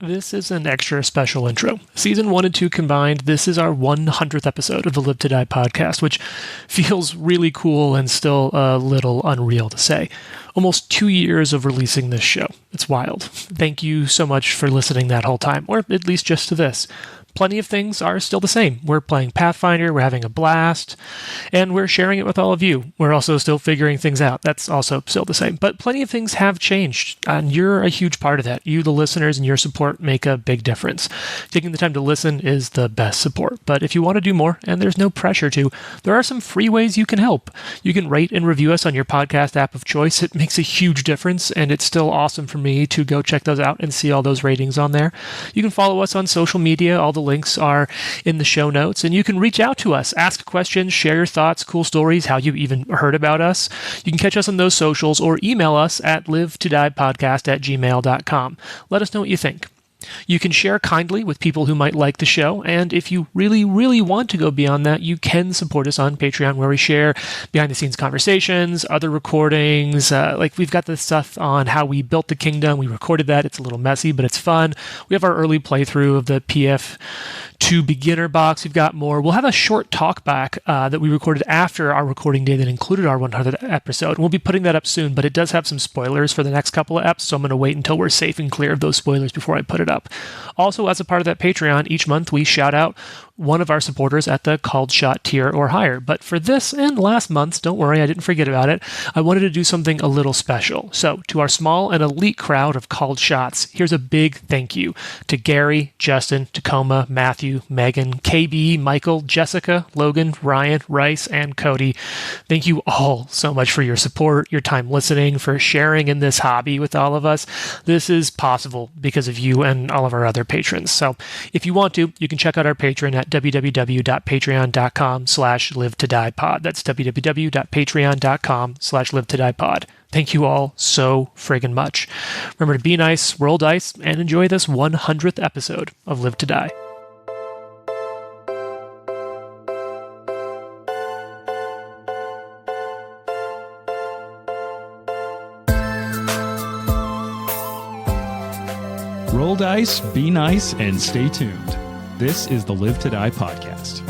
This is an extra special intro. Season 1 and 2 combined, this is our 100th episode of the Live to Die podcast, which feels really cool and still a little unreal to say. Almost 2 years of releasing this show. It's wild. Thank you so much for listening that whole time, or at least just to this. Plenty of things are still the same. We're playing Pathfinder, we're having a blast, and we're sharing it with all of you. We're also still figuring things out. That's also still the same. But plenty of things have changed, and you're a huge part of that. You, the listeners, and your support make a big difference. Taking the time to listen is the best support. But if you want to do more, and there's no pressure to, there are some free ways you can help. You can rate and review us on your podcast app of choice. It makes a huge difference, and it's still awesome for me to go check those out and see all those ratings on there. You can follow us on social media. All the links are in the show notes, and you can reach out to us, ask questions, share your thoughts, cool stories, how you even heard about us. You can catch us on those socials or email us at livetodiepodcast@gmail.com. Let us know what you think. You can share kindly with people who might like the show, and if you really, really want to go beyond that, you can support us on Patreon, where we share behind-the-scenes conversations, other recordings, like we've got this stuff on how we built the kingdom. We recorded that. It's a little messy, but it's fun. We have our early playthrough of the PF2 beginner box. We've got more. We'll have a short talk back that we recorded after our recording day that included our 100th episode. We'll be putting that up soon, but it does have some spoilers for the next couple of eps, so I'm going to wait until we're safe and clear of those spoilers before I put it up. Also, as a part of that Patreon, each month we shout out one of our supporters at the Called Shot tier or higher. But for this and last month's, don't worry, I didn't forget about it. I wanted to do something a little special. So, to our small and elite crowd of Called Shots, here's a big thank you to Gary, Justin, Tacoma, Matthew, Megan, KB, Michael, Jessica, Logan, Ryan, Rice, and Cody. Thank you all so much for your support, your time listening, for sharing in this hobby with all of us. This is possible because of you and all of our other patrons. So if you want to, you can check out our Patreon at www.patreon.com/livetodiepod. That's www.patreon.com/livetodiepod. Thank you all so friggin' much. Remember to be nice, roll dice, and enjoy this 100th episode of Live to Die. Roll dice, be nice, and stay tuned. This is the Live to Die podcast.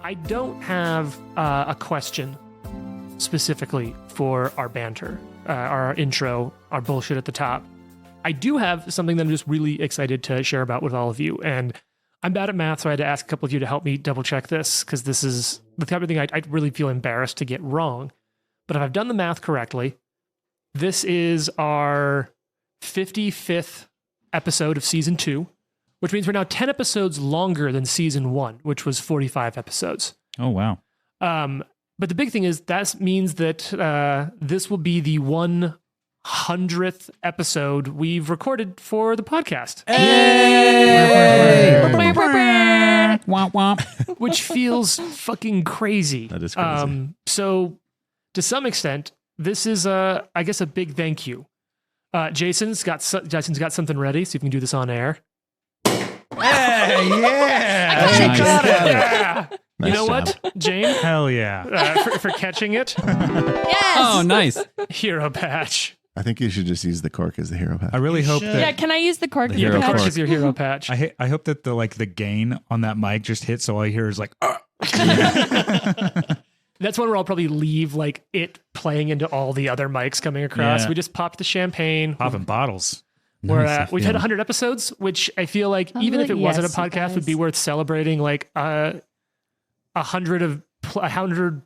I don't have a question specifically for our banter, our intro, our bullshit at the top. I do have something that I'm just really excited to share about with all of you. And I'm bad at math, so I had to ask a couple of you to help me double check this, because this is the type of thing I really feel embarrassed to get wrong. But if I've done the math correctly, this is our 55th episode of season 2, which means we're now 10 episodes longer than season 1, which was 45 episodes. Oh, wow. But the big thing is that means that this will be the 100th episode we've recorded for the podcast. Hey! Womp womp. Which feels fucking crazy. That is crazy. So, to some extent, this is, I guess, a big thank you. Jason's got something ready, so you can do this on air. Hey, yeah! Nice. Yeah. Nice You know job. what, Jane? Hell yeah. For catching it, Yes. Oh, nice. hero patch. I think you should just use the cork as the hero patch. I really hope Yeah, that can I use the cork? The Yeah, hero the patch. cork is your hero patch. I hope that the gain on that mic just hits, so all I hear is like That's one where I'll probably leave like it playing into all the other mics coming across. Yeah. We just popped the champagin. popping bottles. We've Nice. hit 100 episodes, which I feel like Oh, even if it wasn't a yes, you podcast, would be guys. worth celebrating. Like 100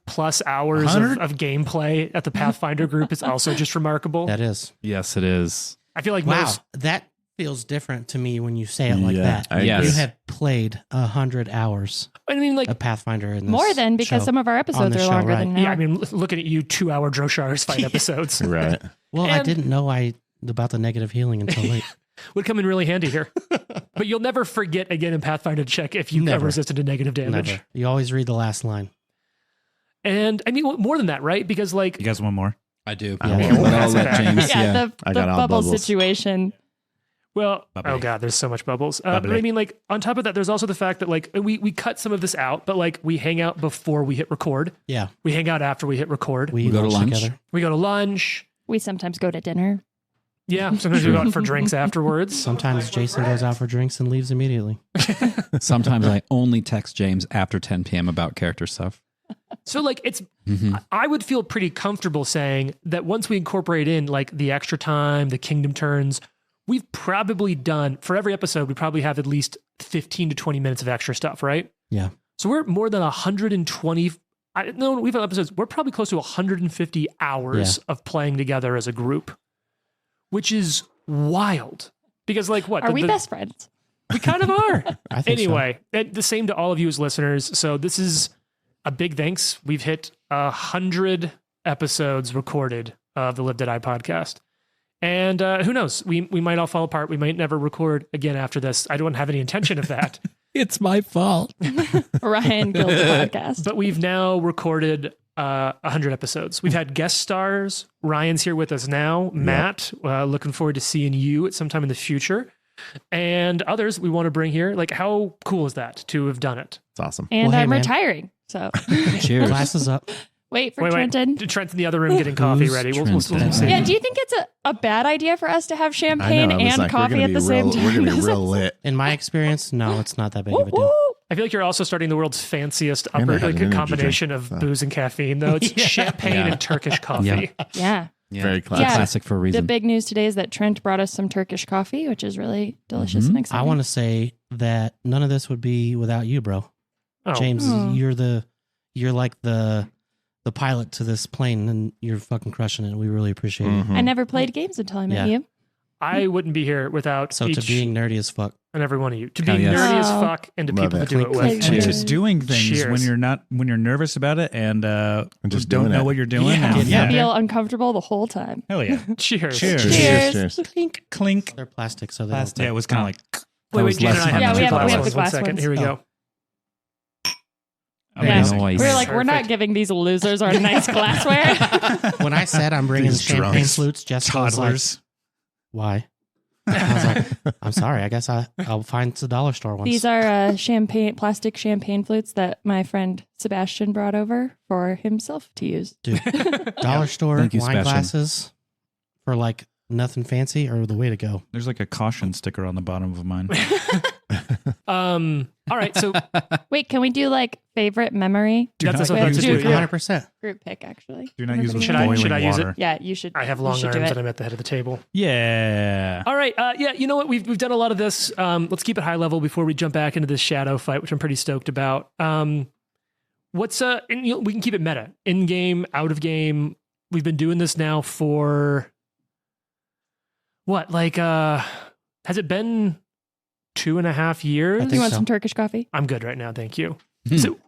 plus hours 100? of gameplay at the Pathfinder group is also just remarkable. That is. Yes, it is. I feel like Wow. most. That feels different to me when you say it like that. I Yes. agree. You have played 100 hours I mean, like of Pathfinder in this More than because show. some of our episodes the are show, longer right. than an yeah, hour. I mean, looking at you 2-hour Droshars fight episodes Right. Well, I And- didn't know about the negative healing until late. would come in really handy here. But you'll never forget again in Pathfinder to check if you Never. resisted to negative damage. Never. You always read the last line. And I mean, more than that, right? Because like You guys want more? I do. I Yeah. won't. But I'll let James. Yeah, the I got all bubble bubbles. situation. Well, Bubbly. oh god, there's so much bubbles. But Bubbly. I mean, like on top of that, there's also the fact that like we cut some of this out, but like we hang out before we hit record. Yeah. We hang out after we hit record. We go to lunch lunch. together. We go to lunch. We sometimes go to dinner. Yeah, sometimes we go out for drinks afterwards. Sometimes Jason goes out for drinks and leaves immediately. Sometimes I only text James after 10 p.m. about character stuff. So like it's Mhm. I would feel pretty comfortable saying that once we incorporate in like the extra time, the kingdom turns, we've probably done for every episode, we probably have at least 15 to 20 minutes of extra stuff, right? Yeah. So we're more than 120. No, we've had episodes. We're probably close to 150 hours of playing together as a group, which is wild. Because like what? Are we best friends? We kind of are. I think so. Anyway, the same to all of you as listeners. So this is a big thanks. We've hit 100 episodes recorded of the Live Dead Eye podcast. And who knows? We might all fall apart. We might never record again after this. I don't have any intention of that. It's my fault. Ryan killed the podcast. But we've now recorded 100 episodes. We've had guest stars. Ryan's here with us now. Matt, looking forward to seeing you at some time in the future. And others we want to bring here. Like, how cool is that to have done it? It's awesome. And Well, hey, I'm man. retiring. So Cheers. Glasses up. wait for Wait, Trenton. Trent's in the other room getting coffee Who's ready. We'll Trenton? see. Yeah, do you think it's a bad idea for us to have I champagne know. I was and like, coffee at the same time? We're gonna be real lit. In my experience, no, it's not that big of Woo, a deal. woo. I feel like you're also starting the world's fanciest And I upper had an like, energy combination drink, of so. booze and caffeine, though. It's champagne Yeah. and Turkish coffee. Yeah. Yeah. Yeah. Very It's a classic. Yeah. classic for a The reason. big news today is that Trent brought us some Turkish coffee, which is really delicious and exciting. I want to say that none of this would be without you, bro. Oh, James, Oh. you're like the pilot to this plane, and you're fucking crushing it. We really appreciate it. Mhm. I never played games until I met Yeah. you. I wouldn't be here without So each to being nerdy as fuck. and every one of you. To Hell be yes. nerdy as Oh. fuck and to Love people it. to do it Clink, with. clink, And Cheers. just doing things Cheers. when you're nervous about it and just don't doing know it. what you're doing. Yeah. and- Yeah. I feel uncomfortable the whole time. Hell yeah. Cheers. Cheers. Cheers. Clink. Clink. They're plastic, so they Yeah, it was kind of like Wait, was Jane and less I have fun. the Yeah, two we have glass the ones. glass One second. ones. Here we Oh. go. amazing. Nice. We were like, we're not Perfect. giving these losers our nice glassware. When I said I'm bringing These champagne drunks. flutes, Jessica was like, Toddlers. why? I was like, I'm sorry. I guess I'll find the dollar store ones. These are plastic champagne flutes that my friend Sebastian brought over for himself to use. Dude, dollar store Thank you, wine Sebastian. glasses for like nothing fancy are the way to go. There's like a caution sticker on the bottom of mine. All right. So Wait, can we do like favorite memory Do That's not what I was use about to do, the- yeah. 100%. group pick? Actually, Do not use Everybody Should I- wants- should boiling I use it? water. Yeah, you should. I have you long should arms do it. and I'm at the head of the table. Yeah. All right. Yeah. You know what? We've done a lot of this. Let's keep it high level before we jump back into this shadow fight, which I'm pretty stoked about. What's and, we can keep it meta, in game, out of game. We've been doing this now for what? Like, has it been 2.5 years? I You think want so. some Turkish coffee? I'm good right now, thank you. Hmm. So,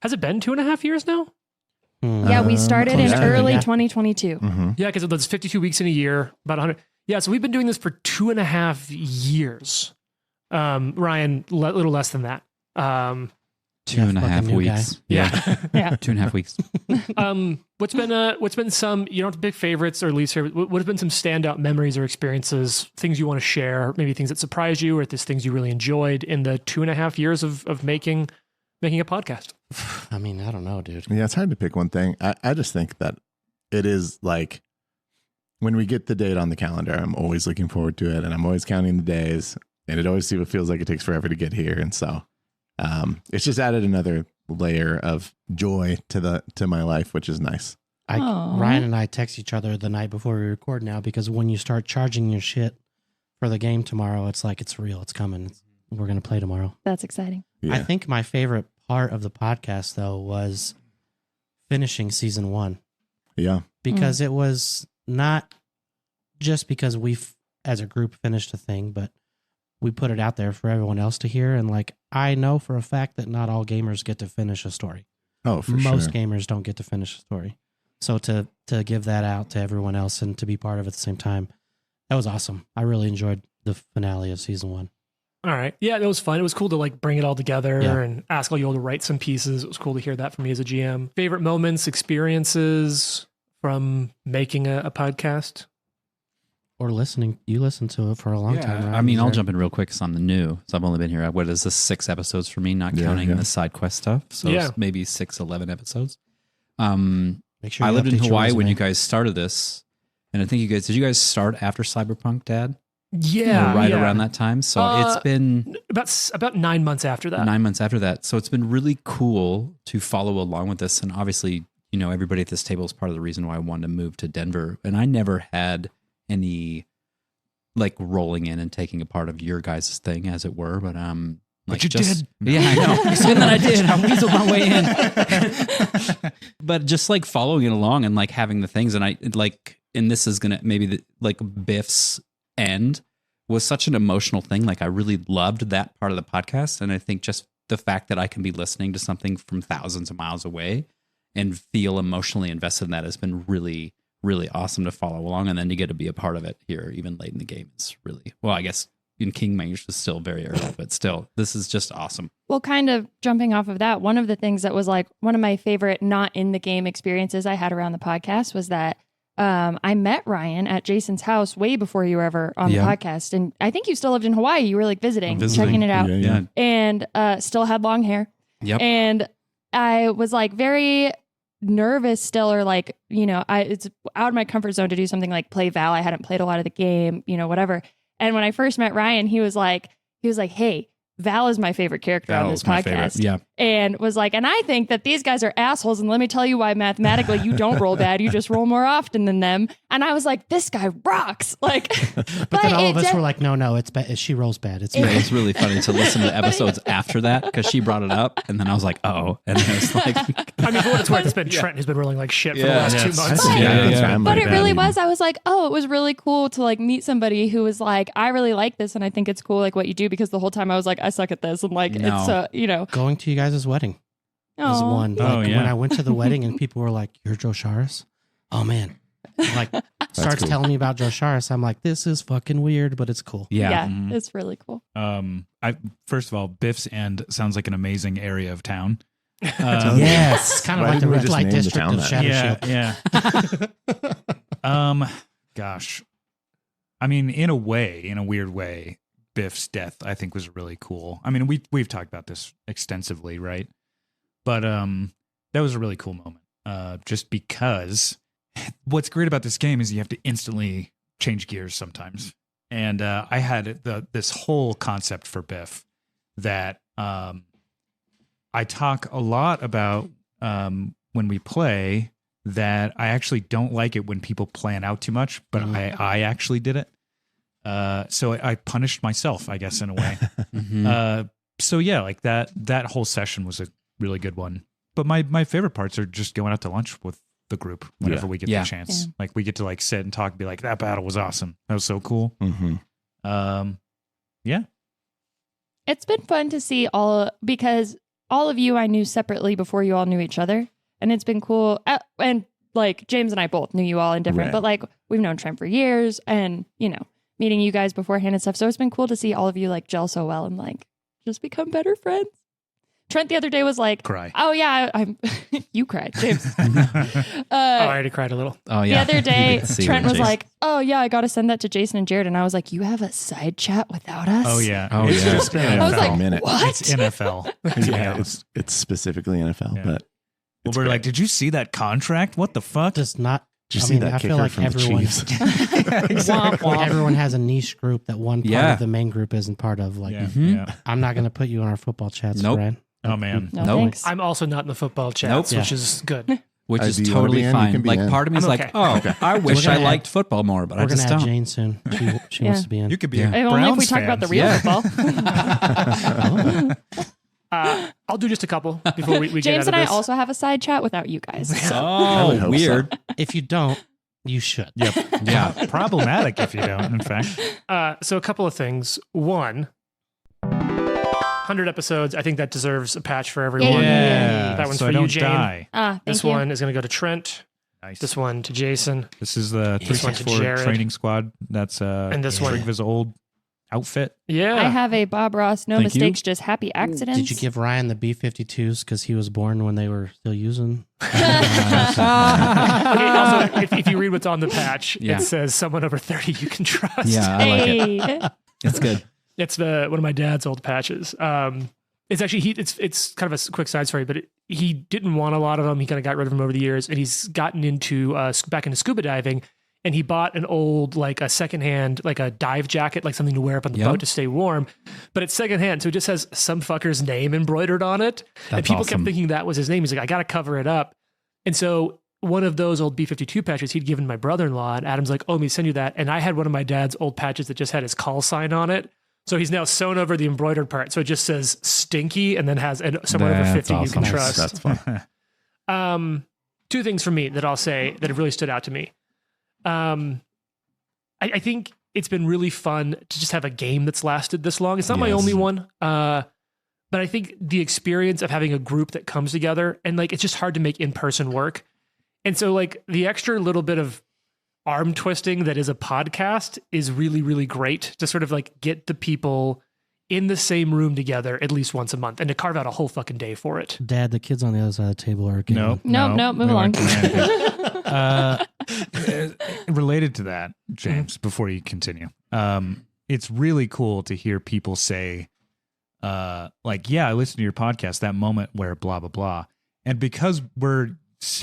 has it been 2.5 years now? Yeah, we started in close to it, early yeah. 2022. Mm-hmm. Yeah, because that's 52 weeks in a year, about 100. Yeah, so we've been doing this for 2.5 years. Ryan, little less than that. 2.5 fucking new weeks. Yeah. Yeah. 2.5 weeks. What's been some, you don't have to pick favorites or least favorites. What have been some standout memories or experiences, things you want to share, maybe things that surprised you or just things you really enjoyed in the 2.5 years of making a podcast? I mean, I don't know, dude. Yeah, it's hard to pick one thing. I just think that it is like when we get the date on the calendar, I'm always looking forward to it, and I'm always counting the days, and it always feels like it takes forever to get here, and so it's just added another layer of joy to my life, which is nice. Aw. Ryan and I text each other the night before we record now because when you start charging your shit for the game tomorrow, it's like it's real. It's coming. We're gonna play tomorrow. That's exciting. Yeah. I think my favorite part of the podcast though was finishing season 1 Yeah. because it was not just because we as a group finished a thing, but we put it out there for everyone else to hear. And like, I know for a fact that not all gamers get to finish a story. Oh, for Most sure. gamers don't get to finish a story. So to give that out to everyone else and to be part of it at the same time, that was awesome. I really enjoyed the finale of season 1. All right. Yeah, it was fun. It was cool to like bring it all together Yeah. and ask all you all to write some pieces. It was cool to hear that from me as a GM. Favorite moments, experiences, from making a podcast? Or listening. You listened to it for a long time, right? I mean, I'll jump in real quick because I'm the new. So I've only been here, what is this, 6 episodes for me, not counting the side quest stuff. So it's maybe 6, 11 episodes. Make sure I you lived in update your Hawaii when resume. you guys started this. And I think did you guys start after Cyberpunk, Dad? Yeah. Or right around that time? So it's been about 9 months after that. 9 months after that. So it's been really cool to follow along with this. And obviously, everybody at this table is part of the reason why I wanted to move to Denver. And I never had any like rolling in and taking a part of your guys' thing, as it were. But But you did. Yeah, I know. And then I did. I weaseled my way in. But just like following it along and like having the things, and this is gonna maybe like Biff's end was such an emotional thing. Like I really loved that part of the podcast, and I think just the fact that I can be listening to something from thousands of miles away and feel emotionally invested in that has been really, really awesome to follow along, and then to get to be a part of it here, even late in the game, is really, well, I guess in Kingmakers was still very early, but still, this is just awesome. Well, kind of jumping off of that, one of the things that was like one of my favorite not in the game experiences I had around the podcast was that I met Ryan at Jason's house way before you were ever on the podcast. And I think you still lived in Hawaii. You were like visiting. Checking it out. Yeah. And still had long hair. Yep. And I was like very nervous still, or like, it's out of my comfort zone to do something like play Val. I hadn't played a lot of the game, whatever. And when I first met Ryan, he was like, hey, Val is my favorite character on this podcast. Yeah. And was like, and I think that these guys are assholes. And let me tell you why mathematically you don't roll bad. You just roll more often than them. And I was like, this guy rocks. Like, but then all of us were like, no, it's bad. She rolls bad. It's It was really funny to listen to the episodes after that because she brought it up, and then I was like, oh, and then it was like, I mean, for what it's worth, it's been Trent who's been rolling like shit for the last 2 months. But it really was. I was like, oh, it was really cool to like meet somebody who was like, I really like this, and I think it's cool like what you do, because the whole time I was like, I suck at this, and like it's going to you guys' wedding. Is one. Like, when I went to the wedding and people were like, "You're Joe Sharis?" Oh man, like starts telling me about Joe Sharis. I'm like, this is fucking weird, but it's cool. Yeah, it's really cool. First of all, Biff's End sounds like an amazing area of town. Yes, it's kind of Why like the didn't we red just light name the district town of that? Shadow Shield. Yeah. Gosh. I mean, in a weird way, Biff's death, I think, was really cool. I mean, we've talked about this extensively, right? But that was a really cool moment. Just because what's great about this game is you have to instantly change gears sometimes. And I had this whole concept for Biff that I talk a lot about when we play, that I actually don't like it when people plan out too much, but I actually did it. So I punished myself, I guess, in a way. So yeah, like that whole session was a really good one. But my favorite parts are just going out to lunch with the group whenever we get the chance. Yeah. Like we get to like sit and talk and be like, that battle was awesome. That was so cool. Yeah. It's been fun to see because all of you I knew separately before you all knew each other. And it's been cool. And like James and I both knew you all in different, but like we've known Trent for years, and meeting you guys beforehand and stuff. So it's been cool to see all of you like gel so well and like just become better friends. Trent the other day was like, Cry. oh yeah, I'm you cried, James. I already cried a little. oh yeah. The other day, See Trent what was Jason- like, oh yeah, I got to send that to Jason and Jared. And I was like, you have a side chat without us? Oh yeah. Oh, It's yeah. just I was like, minute. what? It's NFL. Yeah, it's specifically NFL, Yeah. but Well, we're like, did you see that contract? What the fuck? Does not. did you I see mean, that I kicker feel like from the everyone, Chiefs? Womp womp. everyone has a niche group that one part Yeah. of the main group isn't part of. Like, Yeah. Mhm. Yeah. I'm not going to put you in our football chats, Nope. Brian. Oh man. No, Nope. thanks. I'm also not in the football chats, Nope. which is good. Which is do you wanna totally be in? You fine. can be Like in. part of me is I'm like, okay. oh, I wish gonna I add- liked football more, but I We're going just to add don't. Jane soon. She Yeah. wants to be in. You could be Yeah. a If only if we Browns talk about the real football. I'll do just a couple before we get out James of and I this. also have a side chat without you guys. would Oh, hope weird. If you don't, you should. Yep. Yeah. Problematic if you don't, in fact. So a couple of things. One, 100 episodes. I think that deserves a patch for everyone. Yeah. That one's so for I you, don't Jane. die. Thank This you. one is going to go to Trent. Nice. This one to Jason. This is the This one to 364 Jared. training squad. That's And this one- Trigva's old outfit. Yeah. I have a Bob Ross, no Thank you. mistakes, just happy accidents. Did you give Ryan the B-52s because he was born when they were still using? Also, if you read what's on the patch, Yeah. it says someone over 30 you can trust. Yeah, I like it. Hey. It's good. It's one of my dad's old patches. It's actually it's kind of a quick side story, but he didn't want a lot of them. He kind of got rid of them over the years, and he's gotten into back into scuba diving. And he bought an old, like a secondhand, like a dive jacket, like something to wear up on the Yep. boat to stay warm. But it's secondhand, so it just has some fucker's name embroidered on it. And That's people awesome. kept thinking that was his name. He's like, I got to cover it up. And so one of those old B-52 patches he'd given my brother-in-law, and Adam's like, oh, let me send you that. And I had one of my dad's old patches that just had his call sign on it. So he's now sewn over the embroidered part. So it just says Stinky and then has someone over That's 50 you can awesome. trust. That's fun. Two things from me that I'll say that have really stood out to me. I think it's been really fun to just have a game that's lasted this long. It's not my Yes. only one, but I think the experience of having a group that comes together and like it's just hard to make in person work. And so like the extra little bit of arm twisting that is a podcast is really, really great to sort of like get the people in the same room together at least once a month and to carve out a whole fucking day for it. Dad, the kids on the other side of the table are gaming. Nope, move along. Related to that, James, before you continue, it's really cool to hear people say, like, yeah, I listened to your podcast, that moment where blah, blah, blah. And because we're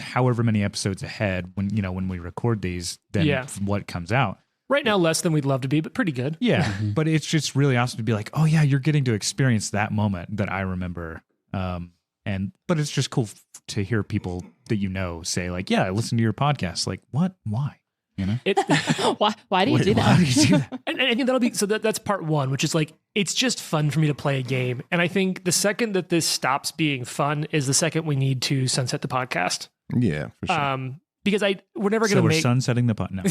however many episodes ahead when we record these, then Yeah. what comes out. Right now, less than we'd love to be, but pretty good. Yeah. But it's just really awesome to be like, oh yeah, you're getting to experience that moment that I remember. But it's just cool to hear people that say like, yeah, I listened to your podcast. Like, what? Why? You know? Why do you do Why that? do you do that? And I think that'll be so that's part one, which is like it's just fun for me to play a game. And I think the second that this stops being fun is the second we need to sunset the podcast. Yeah, for sure. Because we're never So going to we're make sunsetting the pod. No.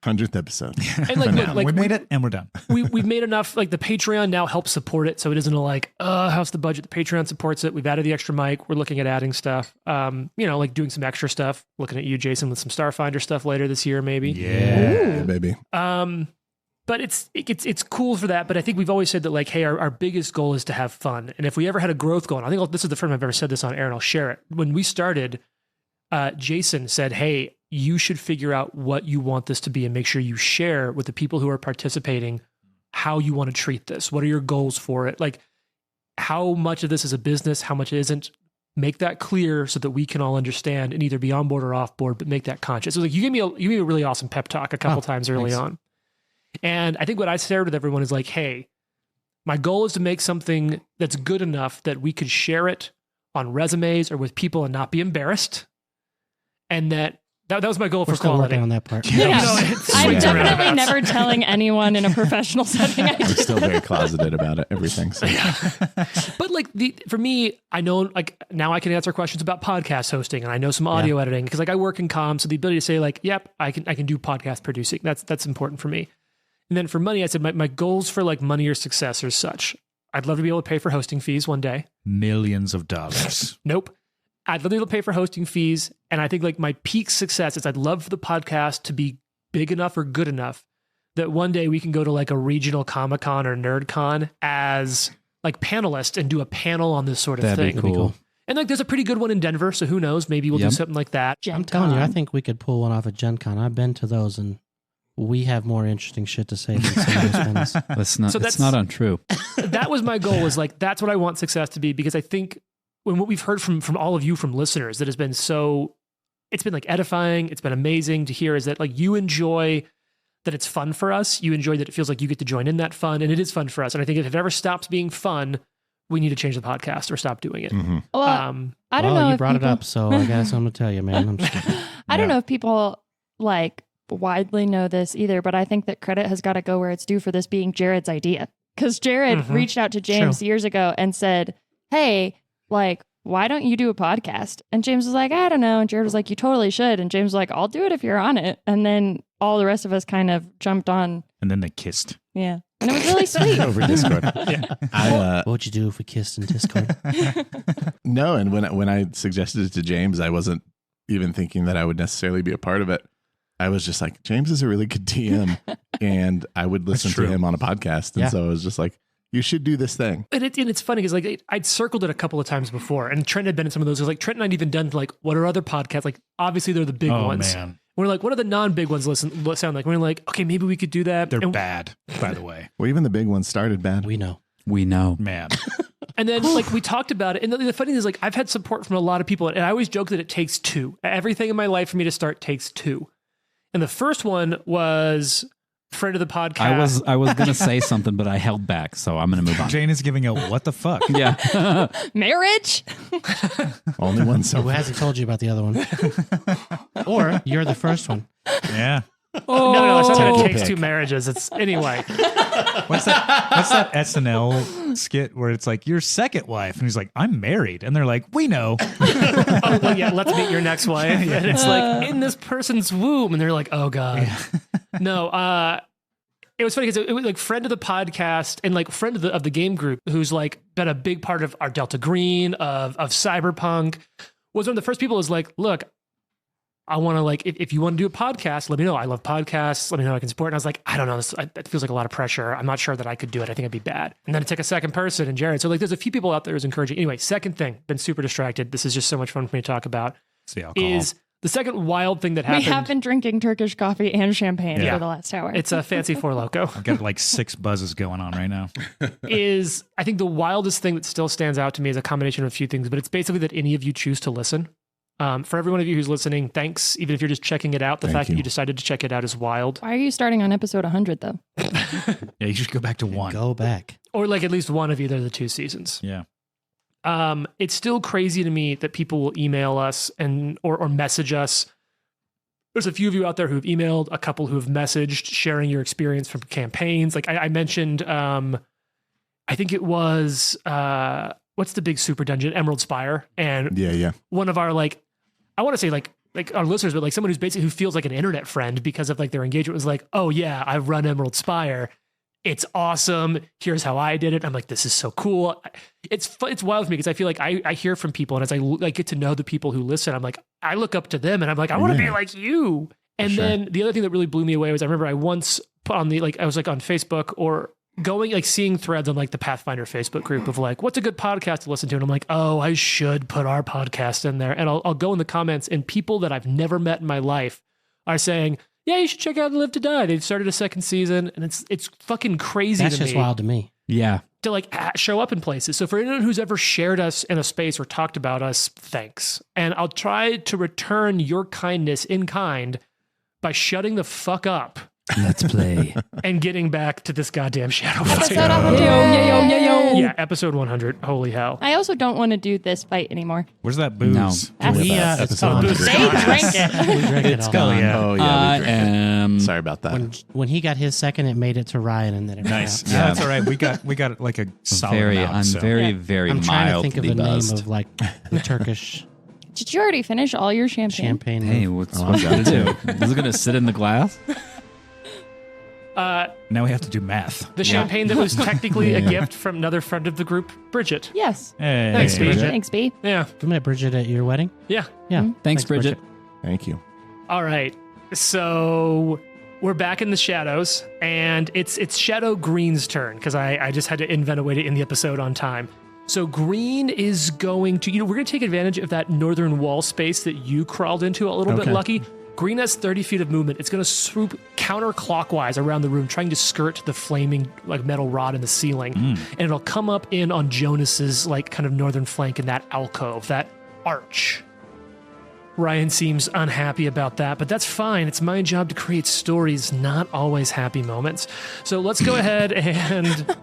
100th episode. and like, For look, now. like we made it and we're done. we've made enough. Like the Patreon now helps support it, so it isn't like, how's the budget? The Patreon supports it. We've added the extra mic. We're looking at adding stuff. Like doing some extra stuff. Looking at you, Jason, with some Starfinder stuff later this year, maybe. Yeah, baby. But it's cool for that. But I think we've always said that like, hey, our biggest goal is to have fun. And if we ever had a growth goal, and I think this is the first time I've ever said this on air, and I'll share it. When we started, Jason said, hey, you should figure out what you want this to be and make sure you share with the people who are participating how you want to treat this. What are your goals for it? Like how much of this is a business, how much it isn't. Make that clear so that we can all understand and either be on board or off board, but make that conscious. So like you gave me a really awesome pep talk a couple times early thanks. on. And I think what I shared with everyone is like, hey, my goal is to make something that's good enough that we could share it on resumes or with people and not be embarrassed. And that was my goal We're for still quality. working on that part. Yeah. it's I'm swings and definitely roundabouts. never telling anyone in a professional setting. I We're did still that. very closeted about it, everything. So. But like for me, I know like now I can answer questions about podcast hosting and I know some audio editing because like I work in comms, so the ability to say like, yep, I can do podcast producing. That's important for me. And then for money, I said my goals for like money or success are such. I'd love to be able to pay for hosting fees one day. Millions of dollars. Nope. I'd love to be able to pay for hosting fees. And I think like my peak success is I'd love for the podcast to be big enough or good enough that one day we can go to like a regional Comic-Con or NerdCon as like panelists and do a panel on this sort of That'd thing. be cool. And like there's a pretty good one in Denver, so who knows? Maybe we'll do Yep. something like that. I'm telling you, I think we could pull one off at Gen Con. I've been to those, and we have more interesting shit to say than some of those ones. That's not. So That's that's- not untrue. That was my goal, was like that's what I want success to be, because I think when what we've heard from all of you, from listeners, that has been it's been like edifying, it's been amazing to hear, is that like you enjoy that it's fun for us, you enjoy that it feels like you get to join in that fun, and it is fun for us. And I think if it ever stops being fun, we need to change the podcast or stop doing it. Mm-hmm. Well, I don't Well, know you if brought people, it up, so I guess I'm gonna tell you, man. I'm just kidding. I don't Yeah. know if people like widely know this either, but I think that credit has got to go where it's due for this being Jared's idea. Because Jared Mhm. reached out to James years ago and said, hey, like, why don't you do a podcast? And James was like, I don't know. And Jared was like, you totally should. And James was like, I'll do it if you're on it. And then all the rest of us kind of jumped on. And then they kissed. Yeah. And it was really sweet. Over Discord. What would you do if we kissed in Discord? No, and when I suggested it to James, I wasn't even thinking that I would necessarily be a part of it. I was just like, James is a really good DM, and I would listen That's to true. him on a podcast. And Yeah. so it was just like, you should do this thing. And it's funny because like I'd circled it a couple of times before, and Trent had been in some of those. It was like Trent and I'd even done like, what are other podcasts? Like obviously they're the big Oh ones. man, We're like, what are the non-big ones sound like? We're like, okay, maybe we could do that. they're and, bad. By the way, Well, even the big ones started bad. We know. We know. man. and then like we talked about it. And the funny thing is like I've had support from a lot of people, and I always joke that it takes two. Everything in my life for me to start takes two. And the first one was friend of the podcast. I was gonna say something, but I held back, so I'm gonna move on. Jane is giving a what the fuck. Yeah. Marriage? Only one So so who hasn't told you about the other one? Or you're the first one. Yeah. No, it's not that it Take a takes pick. two marriages. It's anyway. What's that SNL skit where it's like your second wife, and he's like, I'm married, and they're like, we know. Oh, well, yeah, let's meet your next wife. And it's like in this person's womb, and they're like, oh god. No, it was funny because it was like friend of the podcast and like friend of the game group who's like been a big part of our Delta Green of Cyberpunk, was one of the first people who was like, look, I want to like, if you want to do a podcast, let me know. I love podcasts. Let me know how I can support. And I was like, I don't know. It feels like a lot of pressure. I'm not sure that I could do it. I think I'd be bad. And then it took a second person and Jared. So like, there's a few people out there who's encouraging. Anyway, second thing, been super distracted. This is just so much fun for me to talk about. It's the alcohol. Is the second wild thing that We happened. have been drinking Turkish coffee and champagne Yeah. for the last hour. It's a fancy Four Loco. I've got like 6 buzzes going on right now. Is I think the wildest thing that still stands out to me is a combination of a few things, but it's basically that any of you choose to listen. For every one of you who's listening, thanks. Even if you're just checking it out, the Thank fact that you. you decided to check it out is wild. Why are you starting on episode 100 though? Yeah, you should go back to 1. Go back. Or like at least one of either of the two seasons. Yeah. It's still crazy to me that people will email us and or message us. There's a few of you out there who've emailed, a couple who have messaged, sharing your experience from campaigns. Like I mentioned, I think it was what's the big super dungeon, Emerald Spire, and Yeah. one of our like, I want to say like our listeners, but like someone who's basically who feels like an internet friend because of like their engagement was like, oh yeah, I run Emerald Spire. It's awesome. Here's how I did it. I'm like, this is so cool. It's wild for me because I feel like I hear from people, and as I get to know the people who listen, I'm like, I look up to them, and I'm like, I want to be like you. And sure. then the other thing that really blew me away was I remember I once put on I was like on Facebook or going like seeing threads on like the Pathfinder Facebook group of like, what's a good podcast to listen to? And I'm like, oh, I should put our podcast in there. And I'll go in the comments, and people that I've never met in my life are saying, yeah, you should check out Live to Die. They've started a second season, and it's fucking crazy That's to just me wild to me. Yeah. to like show up in places. So for anyone who's ever shared us in a space or talked about us, thanks. And I'll try to return your kindness in kind by shutting the fuck up Let's play. and getting back to this goddamn shadow Episode fight. 100. Yeah, episode 100. Holy hell. I also don't want to do this fight anymore. Where's that booze? No. That's- We, Episode it's 100. booze. They drank it. We drank it all. gone. Yeah. Oh, yeah. I we drank it. am. Sorry about that. When he got his second, it made it to Ryan, and then it Nice. ran Yeah, out. that's all right. We got like a solid Very. amount. I'm so. very, Yeah. very I'm trying to think of mildly a name buzzed. of like the Turkish Did you already finish all your champagne? champagne. Hey, move. what's Oh, what I you got gonna do? Is it gonna sit in the glass? Now we have to do math. The champagne that was technically a Yeah. gift from another friend of the group, Bridget. Yes. Hey. Thanks, Bridget. Thanks, B. Yeah. We met Bridget at your wedding. Yeah. Yeah. Thanks, Bridget. Thank you. All right. So we're back in the shadows, and it's Shadow Green's turn because I just had to invent a way to end the episode on time. So Green is going to, we're going to take advantage of that northern wall space that you crawled into a little bit Okay. lucky. Green has 30 feet of movement. It's going to swoop counterclockwise around the room, trying to skirt the flaming like metal rod in the ceiling. And it'll come up in on Jonas's like kind of northern flank in that alcove, that arch. Ryan seems unhappy about that, but that's fine. It's my job to create stories, not always happy moments. So let's go ahead and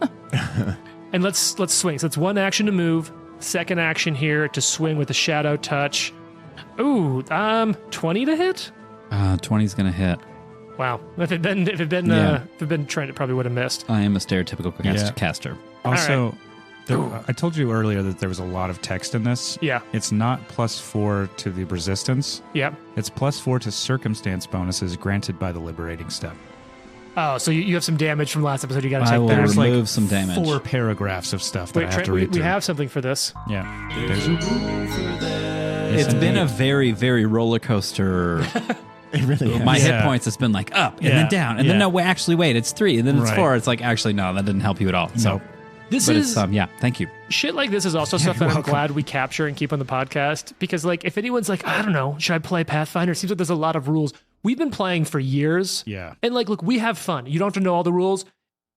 let's swing. So it's one action to move, second action here to swing with a shadow touch. Ooh, 20 to hit? 20's gonna hit. Wow. If it been Trent, it probably would have missed. I am a stereotypical Yeah. caster. Also, I told you earlier that there was a lot of text in this. Yeah. It's not +4 to the resistance. Yeah. It's +4 to circumstance bonuses granted by the liberating step. Oh, so you have some damage from last episode. You got to I take will that. There's remove like some damage. 4 paragraphs of stuff that I Wait, have Trent, to we read through. have something for this. Yeah. It's been a very, very roller coaster It really is. My hit Yeah. points has been like up and Yeah. then down and then Yeah. no, wait, actually wait, it's 3 and then it's Right. 4. It's like actually no, that didn't help you at all. So, Nope. This but is it's yeah, thank you. shit like this is also stuff that I'm glad we capture and keep on the podcast because like if anyone's like, I don't know, should I play Pathfinder? It seems like there's a lot of rules. We've been playing for years. Yeah. And like, look, we have fun. You don't have to know all the rules.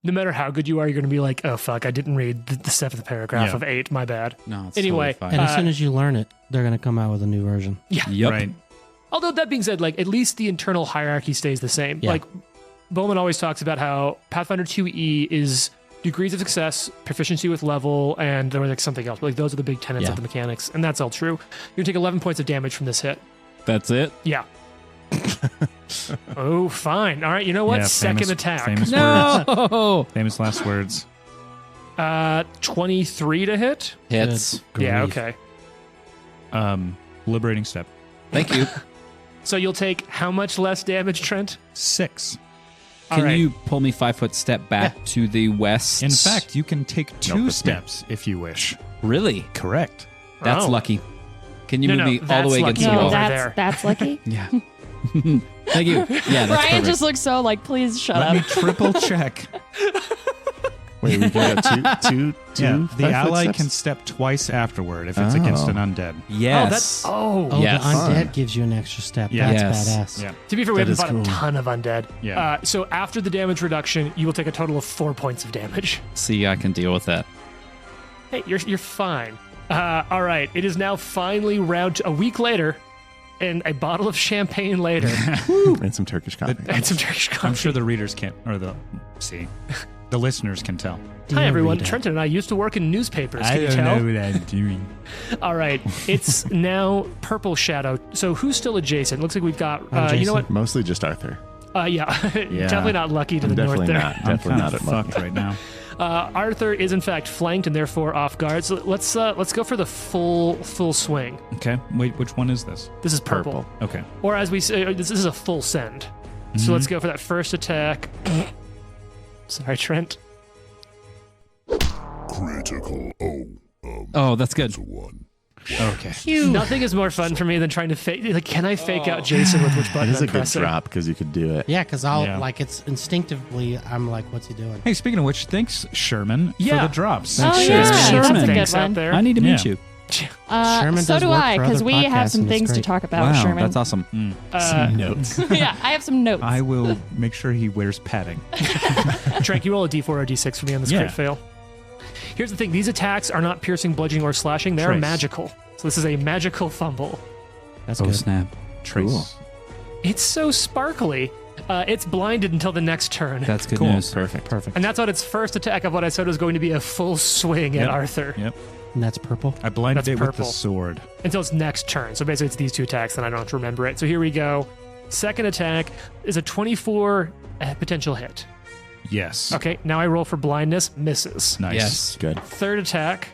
No matter how good you are, you're going to be like, oh, fuck, I didn't read the 7th paragraph Yeah. of 8. My bad. No, it's Anyway, totally And fine. as soon as you learn it, they're going to come out with a new version. Yep. Right. Although that being said, like at least the internal hierarchy stays the same. Yeah. Like Bowman always talks about how Pathfinder 2E is degrees of success, proficiency with level, and there was like something else. But like those are the big tenets Yeah. of the mechanics, and that's all true. You're gonna take 11 points of damage from this hit. That's it. Yeah. Oh, fine. All right. You know what? Yeah, Second famous- attack. Famous words. No. Famous last words. 23 to hit. Hits. Yeah. Grief. Okay. Liberating step. Thank you. So you'll take how much less damage, Trent? 6. All Can right. you pull me 5-foot step back to the west? In fact, you can take 2 that's me. steps if you wish. really? Correct. That's Oh. lucky. Can you No, move no, me all that's the way lucky. against the No, No, wall? that- that's there. that's lucky. Yeah. Thank you. Yeah, that's Brian perfect. just looks so like, please shut Let up. me triple check. Wait, we can go two. Yeah, the 5 ally footsteps? can step twice afterward if it's Oh. against an undead. Yes. Oh, Oh, Yes. the undead Fun. gives you an extra step. Yeah. That's Yes. badass. Yeah. To be fair, we That haven't is fought cool. a ton of undead. Yeah. So after the damage reduction, you will take a total of 4 points of damage. See, I can deal with that. Hey, you're fine. All right, it is now finally a week later, and a bottle of champagne later, And some Turkish coffee. and some Turkish coffee. I'm sure the readers can't, or the listeners can tell. Hi Dear everyone, reader. Trenton and I used to work in newspapers. Can you tell? what I'm doing. All right, it's now purple shadow. So who's still adjacent? Looks like we've got. I'm You know what? Mostly just Arthur. Yeah, definitely not lucky to I'm the north definitely there. not. I'm Definitely kind not of at lucky. fucked right now. Arthur is in fact flanked and therefore off guard. So let's go for the full swing. Okay, wait, which one is this? This is purple. Okay. Or as we say, this is a full send. So let's go for that first attack. Sorry, Trent. Critical. Oh, that's good. It's a 1. Okay. Nothing is more fun for me than trying to fake. Like, can I fake out Jason with which It button is a I'm good pressing? drop because you could do it. Yeah, because Yeah. it's instinctively, I'm like, what's he doing? Hey, speaking of which, thanks Sherman Yeah. for the drops. Oh, Sherman. yeah, that's a Sherman. good Thanks out one. there. I need to meet Yeah. you. Sherman So does do work I, for because other we have podcasts, some and it's things to great. talk about, Wow, Sherman. that's awesome. Notes. Yeah, I have some notes. I will make sure he wears padding. Trank, you roll a d4 or a d6 for me on this Yeah. crit fail. Here's the thing: these attacks are not piercing, bludgeoning, or slashing. They are Trace. magical. So this is a magical fumble. That's Oh, good. snap. Trace. Cool. It's so sparkly. It's blinded until the next turn. That's good Cool. news. Perfect. Perfect. And that's on its first attack of what I said was going to be a full swing at Yep. Arthur Yep. And that's purple. I blinded That's it with the purple. sword. until its next turn. So basically, it's these 2 attacks, and I don't have to remember it. So here we go. Second attack is a 24 potential hit. Yes. Okay, now I roll for blindness, misses. Nice. Yes. Good. Third attack.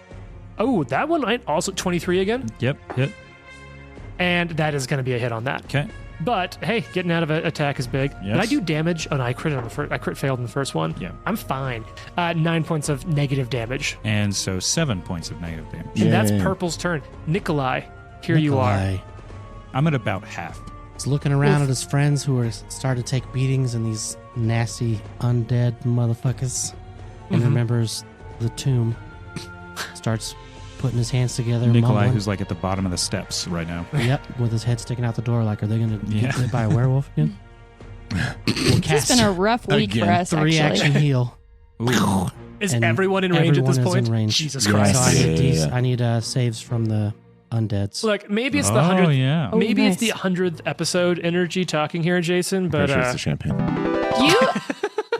Oh, that one I also 23 again, Yep. Hit. and that is going to be a hit on that. Okay. But hey, getting out of an attack is big. Yes. Did I do damage? Oh no, I crit on the first. I crit failed in the first one. Yeah. I'm fine. 9 points of negative damage, And so 7 points of negative damage. and that's Yay. Purple's turn. Nikolai, here you are. Nikolai I'm at about half. He's looking around at his friends who are starting to take beatings and these nasty undead motherfuckers, and Mhm. remembers the tomb. Starts putting his hands together. Nikolai, mumbling. who's like at the bottom of the steps right now. Yep, with his head sticking out the door. Like, are they going to Yeah. get bit by a werewolf again? We'll It's cast been a rough week Again. for us, 3 actually. action heal. Ooh. Is And everyone in range at this everyone is point? in range. Jesus Yes. Christ! So I need Yeah, these. yeah. I need saves from the undeads. Look, maybe it's the Oh, 100th. yeah. Oh, Maybe it's the nice. 100th episode energy talking here, Jason. But Pretty sure it's the champagne. You,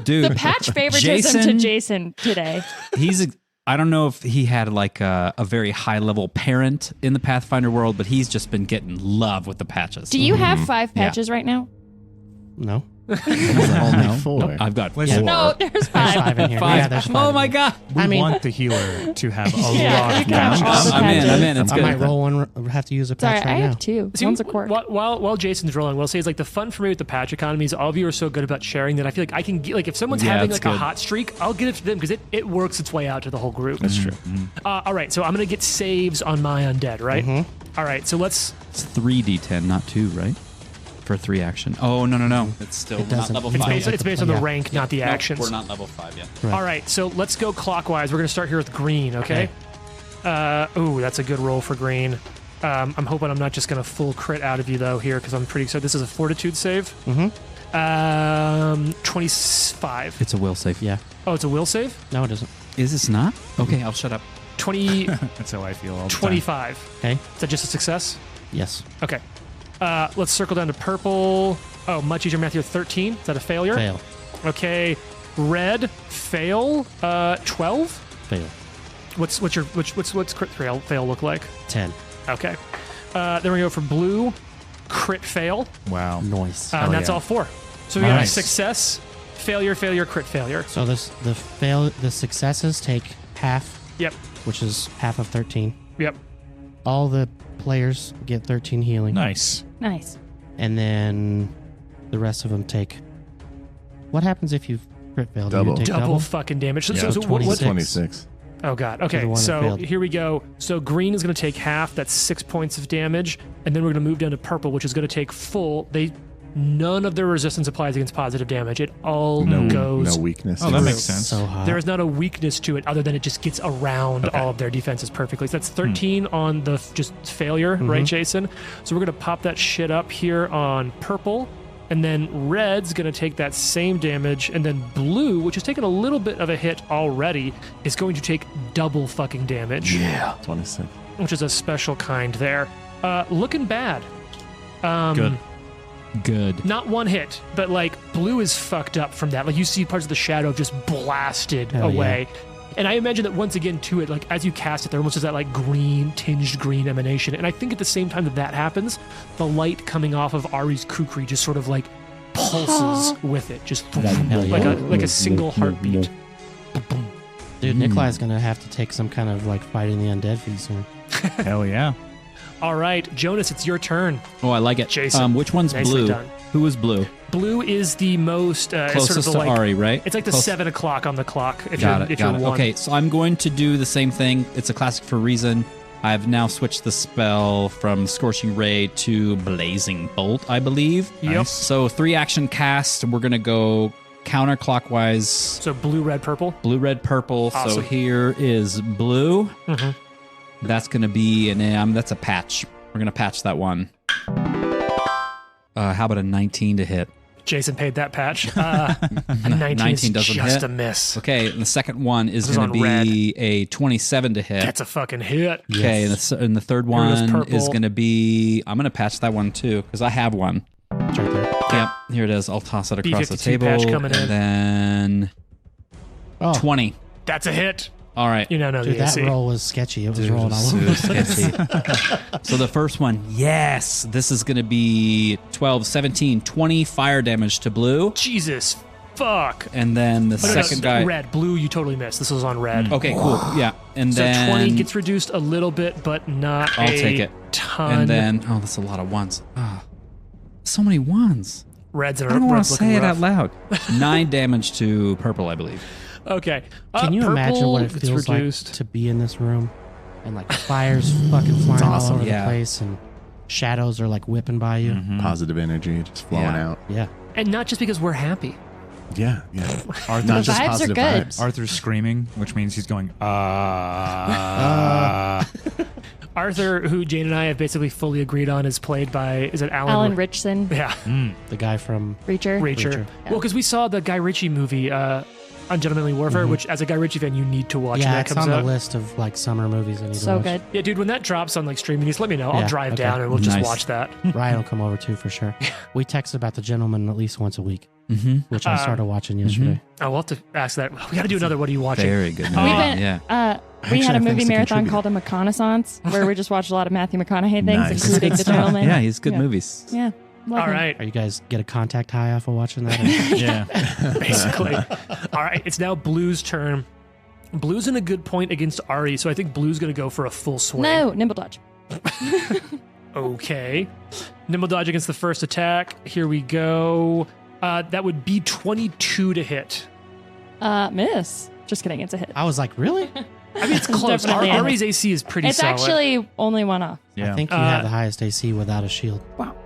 Dude, the patch favoritism to Jason today. he's I don't know if he had like a very high level parent in the Pathfinder world, but he's just been getting love with the patches. Do you have 5 patches right now? No, Only No. 4. I've got Listen, No, there's there's 5. 5 in here. five. Yeah, there's 5. Oh in my here. god! we I mean- want the healer to have a Yeah, lot you of can have patches. all the I'm in. patches. I'm in. It's I good. might roll one. Have to use a patch Sorry, I right now. have 2. See, One's a quirk. While Jason's rolling, we'll say is like the fun for me with the patch economy is all of you are so good about sharing that I feel like I can get, like if someone's Yeah, having it's like a good. hot streak, I'll get it to them because it works its way out to the whole group. That's true. All right, so I'm gonna get saves on my undead, right? All right, so let's. It's 3d10, not 2, right? for 3 action. Oh, no. It's still It not doesn't- level it's 5 based- yet. It's based on the Yeah. rank, not the Nope, actions. we're not level 5 yet. Right. All right, so let's go clockwise. We're going to start here with green, okay? Ooh, that's a good roll for green. I'm hoping I'm not just going to full crit out of you, though, here, because I'm pretty excited. This is a fortitude save. Mm-hmm. 25. It's a will save. Yeah. Oh, it's a will save? No, it doesn't. Is this not? Okay, I'll shut up. 20, That's how I feel all the time. 25. Okay. Is that just a success? Yes. Okay. Let's circle down to purple. Oh, much easier math here. 13. Is that a failure? Fail. Okay. Red, fail. 12. Fail. What's crit fail look like? 10. Okay. Then we go for blue, crit fail. Wow. Noise. And that's yeah. all 4. So we got Nice. success, failure, crit failure. So the successes take half, Yep. which is half of 13. Yep. All the players get 13 healing. Nice. Nice. And then the rest of them take. What happens if you crit fail? Do you Double. take Double fucking damage. So, Yeah. so what, 26. 26. Oh god. the Okay. one that So failed. here we go. So green is going to take half. That's 6 points of damage, and then we're going to move down to purple, which is going to take full. None of their resistance applies against positive damage. It all goes. No weakness. Oh, that through. makes sense. So hot. There is not a weakness to it other than it just gets around all of their defenses perfectly. So that's 13 on the just failure, right, Jason? So we're going to pop that shit up here on purple. And then red's going to take that same damage. And then blue, which has taken a little bit of a hit already, is going to take double fucking damage. Yeah. 26. Which is a special kind there. Looking bad. Good. Not one hit, but like blue is fucked up from that. Like you see parts of the shadow just blasted Hell away. And I imagine that once again to it, like as you cast it, there almost is that like green, tinged green emanation. And I think at the same time that happens, the light coming off of Ari's kukri just sort of like pulses with it, just Hell yeah. like a single heartbeat. Dude, Nikolai's going to have to take some kind of like fighting the undead feat soon. Hell yeah. All right, Jonas, it's your turn. Oh, I like it. Jason, which one's nicely blue? done. Who is blue? Blue is the most it's Closest sort of the, to like, Ari, right? It's like the Close- 7 o'clock on the clock. If Got you're it. if Got you're it. one. Okay, so I'm going to do the same thing. It's a classic for a reason. I've now switched the spell from Scorching Ray to Blazing Bolt, I believe. Yep. So 3 action cast. We're going to go counterclockwise. So blue, red, purple. Blue, red, purple. So Awesome. here is blue. Mhm. That's going to be that's a patch. We're going to patch that one. How about a 19 to hit? Jason paid that patch. A 19, 19 is doesn't just hit. a miss. Okay, and the second one is This is going to on be a 27 to hit. That's a fucking hit. Okay, and the third Here it is, one purple. is going to be. I'm going to patch that one too because I have one. It's right there. Yep, here it is. I'll toss it across the B52 table. patch coming in. And then Oh, 20. That's a hit. All right. You know dude, the that AC. roll was sketchy. It was Dude, rolling all over the place. sketchy. So the first one, yes. This is going to be 12, 17, 20 fire damage to blue. Jesus fuck. And then the Oh, no, no, second guy. Red. Blue, you totally missed. This was on red. Okay, cool. Yeah. And So then 20 gets reduced a little bit, but not I'll a take it. ton. And then, oh, that's a lot of ones. Oh, so many ones. Reds I are don't want red's to looking say it rough. out loud. 9 damage to purple, I believe. Okay. Can you imagine purple what it gets feels reduced. like to be in this room and like fires fucking flying awesome. all over Yeah. the place and shadows are like whipping by you? Positive energy just flowing Yeah. out. Yeah. And not just because we're happy. Yeah. Yeah. Arthur, Not just vibes are positive good. vibes. Arthur's screaming, which means he's going, Arthur, who Jane and I have basically fully agreed on, is played by, is it Alan Richson, Yeah, The guy from Reacher. Reacher. Reacher. Well, because we saw the Guy Ritchie movie, Ungentlemanly Warfare, which as a Guy Ritchie fan, you need to watch when yeah, that it's comes on out. the list of like summer movies I need to So watch. good. Yeah, dude, when that drops on like streaming, just let me know. I'll Yeah, drive okay. down and we'll just Nice. watch that. Ryan will come over too for sure. We text about The Gentleman at least once a week, Mm-hmm. which I started watching yesterday. Oh, we'll have to ask that. We got to do another. What are you watching? Very good. We've We've movie. been, Yeah. we Actually, had a I think movie it's a marathon contributor. called A Reconnaissance where we just watched a lot of Matthew McConaughey things, Nice. including The Gentleman. Yeah, he's good Yeah. movies. Yeah. Love All him. right, Are you guys get a contact high off of watching that? yeah. basically. All right, it's now Blue's turn. Blue's in a good point against Ari, so I think Blue's going to go for a full swing. No, nimble dodge. Okay. Nimble dodge against the first attack. Here we go. That would be 22 to hit. Miss. Just kidding. It's a hit. I was like, really? I mean, it's close. Definitely. Ari's AC is pretty It's solid. actually only one off. Yeah. I think you have the highest AC without a shield.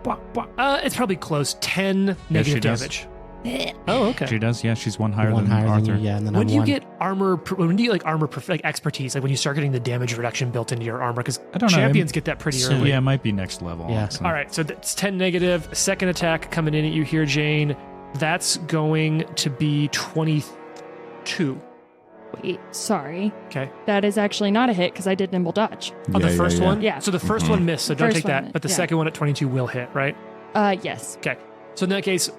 It's probably close. 10 she negative does. damage. Oh, okay. She does. Yeah, she's one higher One than higher Arthur. than you, yeah. And then When I'm do you one. get armor? When do you like armor like expertise? Like when you start getting the damage reduction built into your armor? Because I don't know. champions get that pretty Soon. early. Yeah, it might be next level. Yeah. So- All right, so that's 10 negative. Second attack coming in at you here, Jane. That's going to be 22. Wait, sorry. Okay. That is actually not a hit because I did nimble dodge. On the first one? Yeah. So the first one missed, so don't First take that. one, But the yeah. second one at 22 will hit, right? Yes. Okay. So in that case,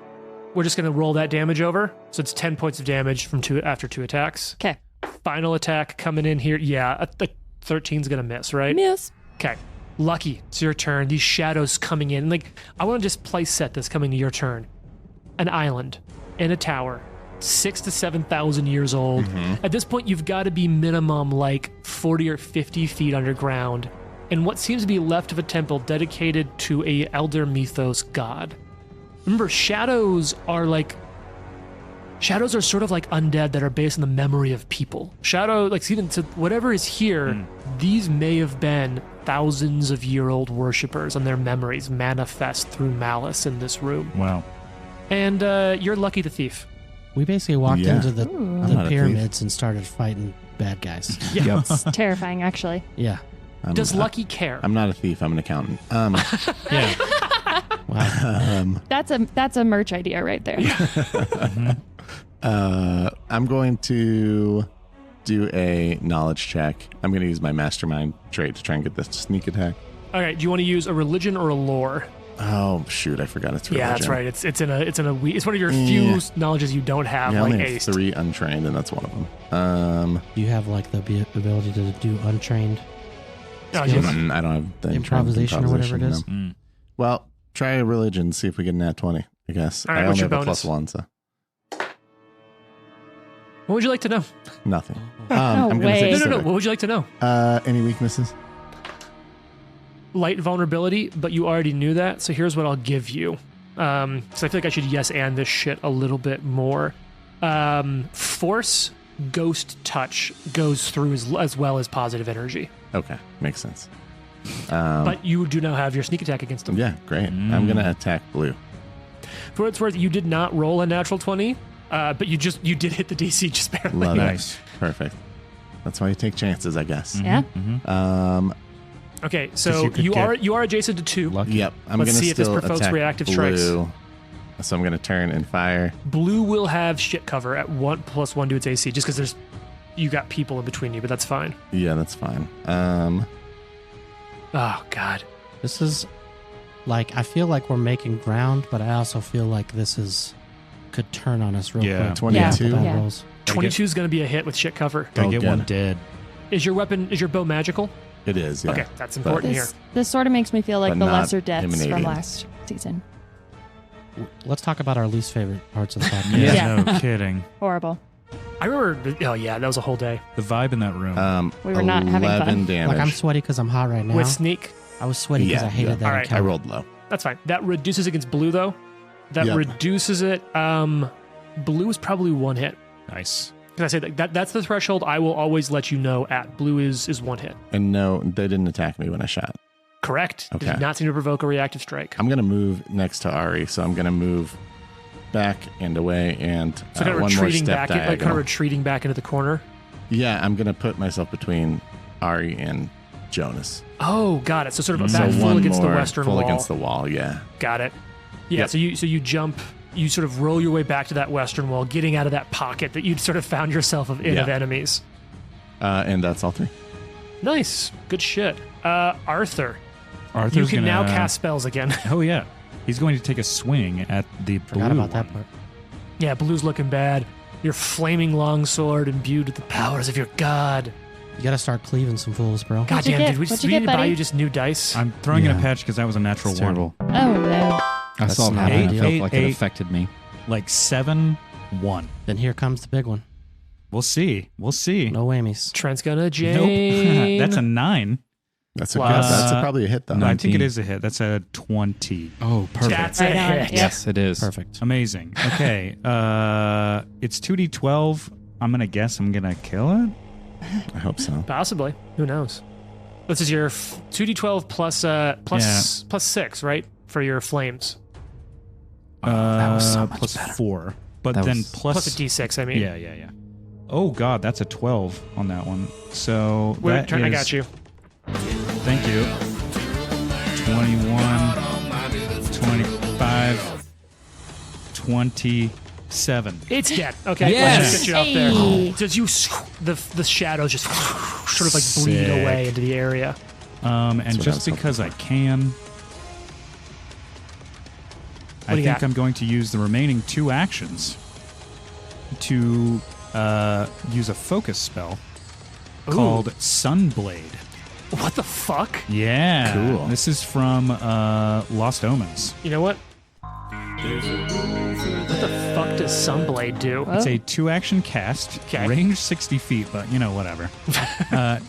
we're just going to roll that damage over. So it's 10 points of damage from after 2 attacks. Okay. Final attack coming in here. Yeah, the 13's going to miss, right? Miss. Okay. Lucky, it's your turn. These shadows coming in. Like, I want to just place set this coming to your turn. An island in a tower, 6,000 to 7,000 years old. At this point, you've got to be minimum like 40 or 50 feet underground in what seems to be left of a temple dedicated to a elder mythos god. Remember, shadows are sort of like undead that are based on the memory of people. Shadow, like, even so whatever is here, these may have been thousands of year old worshippers, and their memories manifest through malice in this room. Wow. And you're Lucky the Thief. We basically walked Yeah. into the, Ooh. I'm the not a pyramids and started fighting bad guys. Yeah. It's terrifying, actually. Yeah. Does Lucky care? I'm not a thief. I'm an accountant. Yeah. Wow. That's a merch idea right there. I'm going to do a knowledge check. I'm going to use my mastermind trait to try and get this sneak attack. All right. Do you want to use a religion or a lore? Oh shoot! I forgot it's religion. Yeah, that's right. It's one of your few knowledges you don't have, Yeah, I like only have aced. 3 untrained, and that's one of them. Do you have like the ability to do untrained Oh, skills? geez. I don't have the Improvisation or whatever it is? no. Well, try a religion. See if we get a nat 20. I guess. All right, I what's only your have a bonus? +1, so What would you like to know? nothing. No I'm gonna way. say No. civic. What would you like to know? Any weaknesses? Light vulnerability, but you already knew that. So here's what I'll give you. So I feel like I should yes and this shit a little bit more. Force, ghost touch goes through as well as positive energy. Okay, makes sense. But you do now have your sneak attack against them. Yeah, great. I'm gonna attack blue. For what it's worth, you did not roll a natural 20, but you did hit the DC just barely. Love Nice. it. Perfect. That's why you take chances, I guess. Yeah. Okay, so you could you are adjacent to 2. Lucky. Yep. I'm Let's gonna see if this still provokes attack reactive blue. strikes. So I'm gonna turn and fire. Blue will have shit cover at 1+1 to its AC, just because you got people in between you, but that's fine. Yeah, that's fine. Oh God. This is like, I feel like we're making ground, but I also feel like could turn on us real Yeah. quick. 22. Bad Yeah. rolls. 22 is going to be a hit with shit cover. Gotta Oh, get good. one dead. Is your bow magical? It is. Yeah. Okay, that's important here. This sort of makes me feel like But the not lesser deaths from emanating. last season. Let's talk about our least favorite parts of the podcast. Yeah, Yeah. no kidding. Horrible. I remember. Oh yeah, that was a whole day The vibe in that room. We were not having 11 fun. damage. Like, I'm sweaty because I'm hot right now. with sneak. I was sweaty because Yeah, I hated yeah. that All right. encounter. I rolled low. That's fine. That reduces against blue though. That Yep. reduces it. Blue is probably 1 hit. Nice. Because I say that's the threshold. I will always let you know at. Blue is 1 hit. And no, they didn't attack me when I shot. Correct. It Okay. did not seem to provoke a reactive strike. I'm gonna move next to Ari, so I'm gonna move back and away and So kind of one more retreating step back, like kind of diagonal. retreating back into the corner. Yeah, I'm gonna put myself between Ari and Jonas. Oh, got it. So sort of a So back full one against the more western full wall. against the wall. Yeah. Got it. Yeah. Yep. So you jump. You sort of roll your way back to that western wall, getting out of that pocket that you'd sort of found yourself of Yeah. enemies. And that's all 3. Nice. Good shit. Arthur, Arthur's you can gonna, now cast spells again. Oh yeah, he's going to take a swing at the Forgot blue about that one. part. Yeah, blue's looking bad. Your flaming longsword imbued with the powers of your god. You gotta start cleaving some fools, bro. God What'd you damn, get? dude. We What'd you need get, to buy buddy? you just new dice. I'm throwing in Yeah. a patch because that was a natural It's one. terrible. Oh no. I saw not that. I ideal. felt Eight, like eight. it affected me. Like 7-1. Then here comes the big one. We'll see. We'll see. No whammies. Trent's gonna Jane. Nope. That's a 9. That's a Plus- good. That's probably a hit though. No, I think it 19. is a hit. That's a 20. Oh, perfect. That's a Right on. hit. Yeah. Yes, it is. Perfect. Amazing. Okay. It's 2d12. I'm gonna guess I'm gonna kill it. I hope so. Possibly. Who knows? This is your 2d12 plus 6, right? For your flames. that was so much plus better. 4. But That then was- Plus a d6, I mean. Yeah. Oh God, that's a 12 on that one. So Wait, that turn, I is- got you. Thank you. 21, 25, 27. It's dead. Okay, Yes. let's just get you out there. Hey. So as you, the shadows just sort of like bleed Sick. away into the area. And what I just was hoping because I can, I do you think got? I'm going to use the remaining 2 actions to use a focus spell called Sunblade. What the fuck? Yeah. Cool. This is from Lost Omens. You know what? What the fuck does Sunblade do? What? It's a 2-action cast, Okay. range 60 feet, but whatever.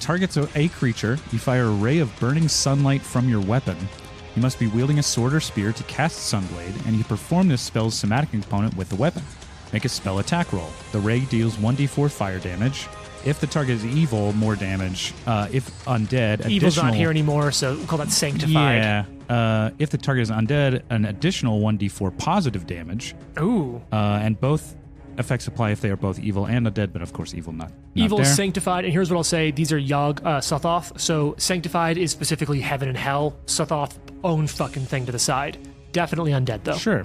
Targets a creature. You fire a ray of burning sunlight from your weapon. You must be wielding a sword or spear to cast Sunblade, and you perform this spell's somatic component with the weapon. Make a spell attack roll. The ray deals 1d4 fire damage. If the target is evil, more damage. If undead, Evil's additional... not here anymore, so we'll call that sanctified. Yeah. If the target is undead, an additional 1d4 positive damage. Ooh. And both effects apply if they are both evil and undead, but of course evil not Evil there. is sanctified, and here's what I'll say. These are Yog Sothoth, so sanctified is specifically heaven and hell. Sothoth, own fucking thing to the side. Definitely undead, though. Sure.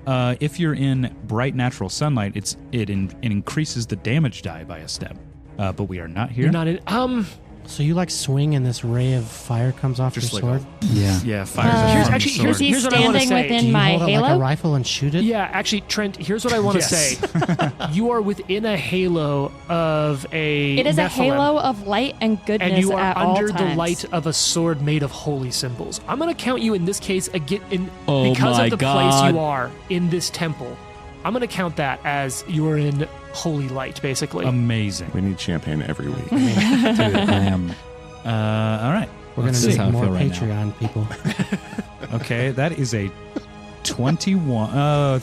If you're in bright natural sunlight, it increases the damage die by a step. But we are not here. You're not in... So you like swing and this ray of fire comes off Just your like sword? Yeah. Yeah, fires Here's from actually- the sword. Is he Here's what I wanna standing say. within Do you my hold it like a halo? rifle and shoot it? Yeah, actually, Trent, here's what I want to Yes. say. You are within a halo of a It is a Nephilim, halo of light and goodness and you are at all under times. the light of a sword made of holy symbols. I'm going to count you in this case again, Oh because my of the place God. you are in this temple. I'm going to count that as you are in holy light, basically. Amazing. We need champagne every week. Dude, I am. All right. We're going Let's to see. need how I more feel right Patreon people. Okay, that is a 21.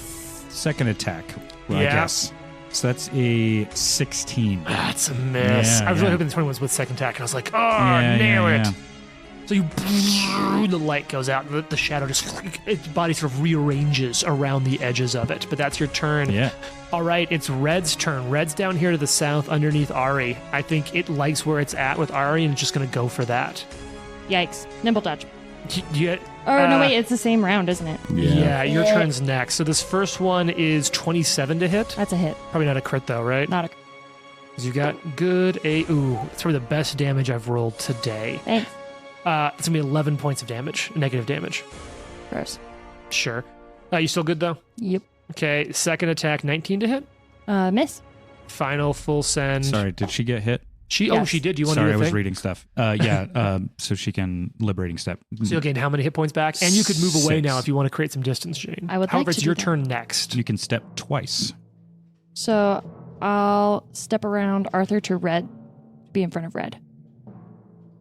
Second attack, I Yeah. guess. So that's a 16. That's a miss. Yeah, I was really yeah. hoping the 21 was with second attack, and I was like, oh, Yeah, nail yeah, it. yeah. So the light goes out, and the shadow just, its body sort of rearranges around the edges of it. But that's your turn. Yeah. All right, it's Red's turn. Red's down here to the south underneath Ari. I think it likes where it's at with Ari and it's just going to go for that. Yikes. Nimble dodge. Yeah, Oh, no, wait. It's the same round, isn't it? yeah, your turn's next. So this first one is 27 to hit. That's a hit. Probably not a crit, though, right? Not a... Because you got good ooh, it's probably the best damage I've rolled today. Thanks. It's going to be 11 points of damage, negative damage. Gross. Sure. You still good, though? Yep. Okay, second attack, 19 to hit. Miss. Final full send. Sorry, did she get hit? Oh, Yes. she did. Do you want Sorry, to I do the was thing? reading stuff. Yeah, so she can liberating step. So you'll gain how many hit points back? And you could move away 6. now if you want to create some distance, Jane. I would like However, to it's do your that. turn next. You can step twice. So I'll step around Arthur to red. Be in front of red.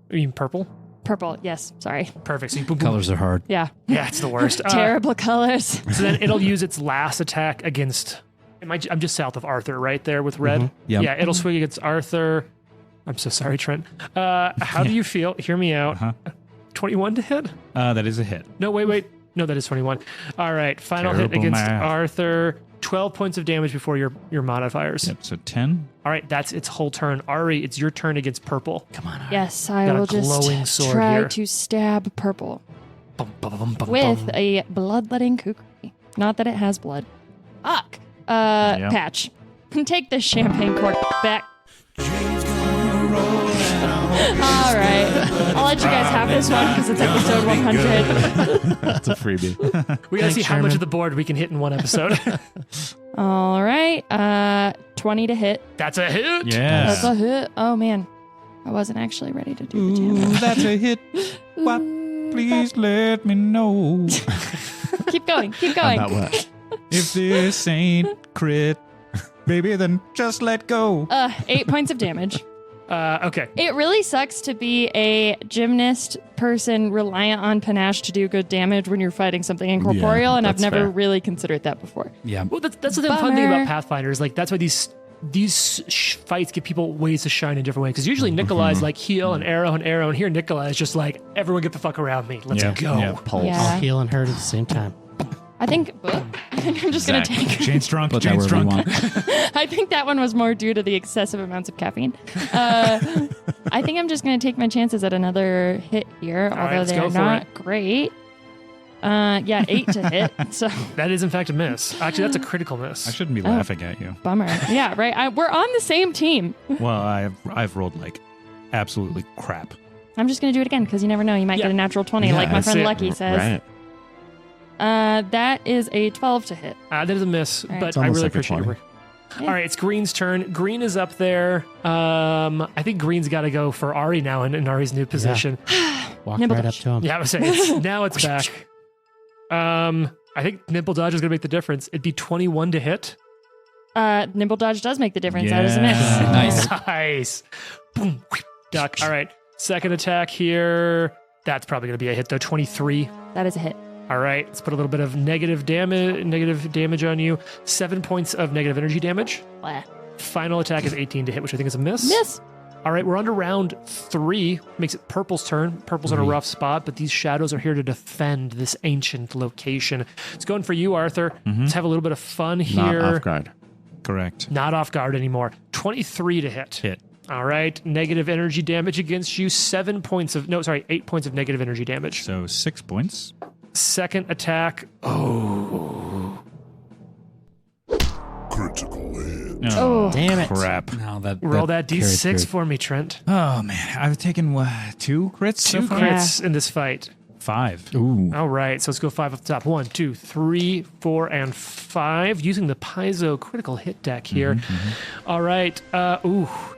You mean purple? Purple. Yes. Sorry. Perfect. So you boom, boom. Colors are hard. Yeah. Yeah, it's the worst. Terrible colors. So then it'll use its last attack against... I'm just south of Arthur, right there with red. Yep. Yeah, it'll swing against Arthur. I'm so sorry, Trent. How do you feel? Hear me out. Uh-huh. 21 to hit? That is a hit. No, wait. No, that is 21. All right, final hit Terrible against math. Arthur. 12 points of damage before your modifiers. Yep, so 10. All right, that's its whole turn. Ari, it's your turn against purple. Come on. Yes, I Got a will glowing just sword try here. to stab purple Bum, bum, bum, bum, with bum. a bloodletting kukri. Not that it has blood. Fuck. Yep. Patch. Take the champagne cork back. All right. I'll let you guys have this one because it's episode 100. That's a freebie. We gotta Thanks, see how much Sherman. of the board we can hit in one episode. All right. 20 to hit. That's a hit. That's Yeah. a hit. Oh, man. I wasn't actually ready to do the damage. That's a hit. What? Please let me know Keep going. Keep going. About what? if this ain't crit. Baby, then just let go. 8 points of damage. Okay. It really sucks to be a gymnast person reliant on panache to do good damage when you're fighting something incorporeal, Yeah, and I've that's never fair. really considered that before. Yeah. Well, that's the fun thing Bummer. about Pathfinders. Like that's why these these fights give people ways to shine in different ways. Because usually Nikolai's like heal and arrow, and here Nikolai is just like, everyone get the fuck around me. Let's go. Yeah. Pulse. Yeah. I'll heal and hurt at the same time. I think I'm just going to take. Jane's drunk. Put that Jane's wherever drunk. you want. I think that one was more due to the excessive amounts of caffeine. I think I'm just going to take my chances at another hit here, right, although let's go they're for not great. 8 to hit. So That is in fact a miss. Actually, that's a critical miss. I shouldn't be laughing at you. bummer. Yeah, right. We're on the same team. Well, I've rolled like absolutely crap. I'm just going to do it again because you never know. You might Yeah. get a natural 20, Yeah, like my that's friend it. Lucky says. Right. That is a 12 to hit. That is a miss, right. but It's I almost really like a appreciate your 20. work. Yeah. All right, it's Green's turn. Green is up there. I think Green's got to go for Ari now in Ari's new position. Walk Nimble right up dodge. to him. Yeah, I was saying now it's back. I think Nimble Dodge is going to make the difference. It'd be 21 to hit. Nimble dodge does make the difference. That is a miss. Yeah. Nice. Nice. Boom. Wheep, duck. All right. Second attack here. That's probably going to be a hit though. 23. That is a hit. All right. Let's put a little bit of negative damage on you. 7 points of negative energy damage. Blah. Final attack is 18 to hit, which I think is a miss. Miss. All right, we're on to round 3. Makes it Purple's turn. Purple's in a rough spot, but these shadows are here to defend this ancient location. It's going for you, Arthur. Let's have a little bit of fun Not here. off guard. Correct. Not off guard anymore. 23 to hit. Hit. All right, negative energy damage against you. 8 points of negative energy damage. So 6 points. Second attack. Critical hit. Oh. Damn it. Crap. No, that Roll that carried D6 through. for me, Trent. Oh man, I've taken 2 crits. so 2 far? crits in this fight. 5. Ooh. All right, so let's go 5 up the top. 1, 2, 3, 4, and 5. Using the Paizo critical hit deck here. All right.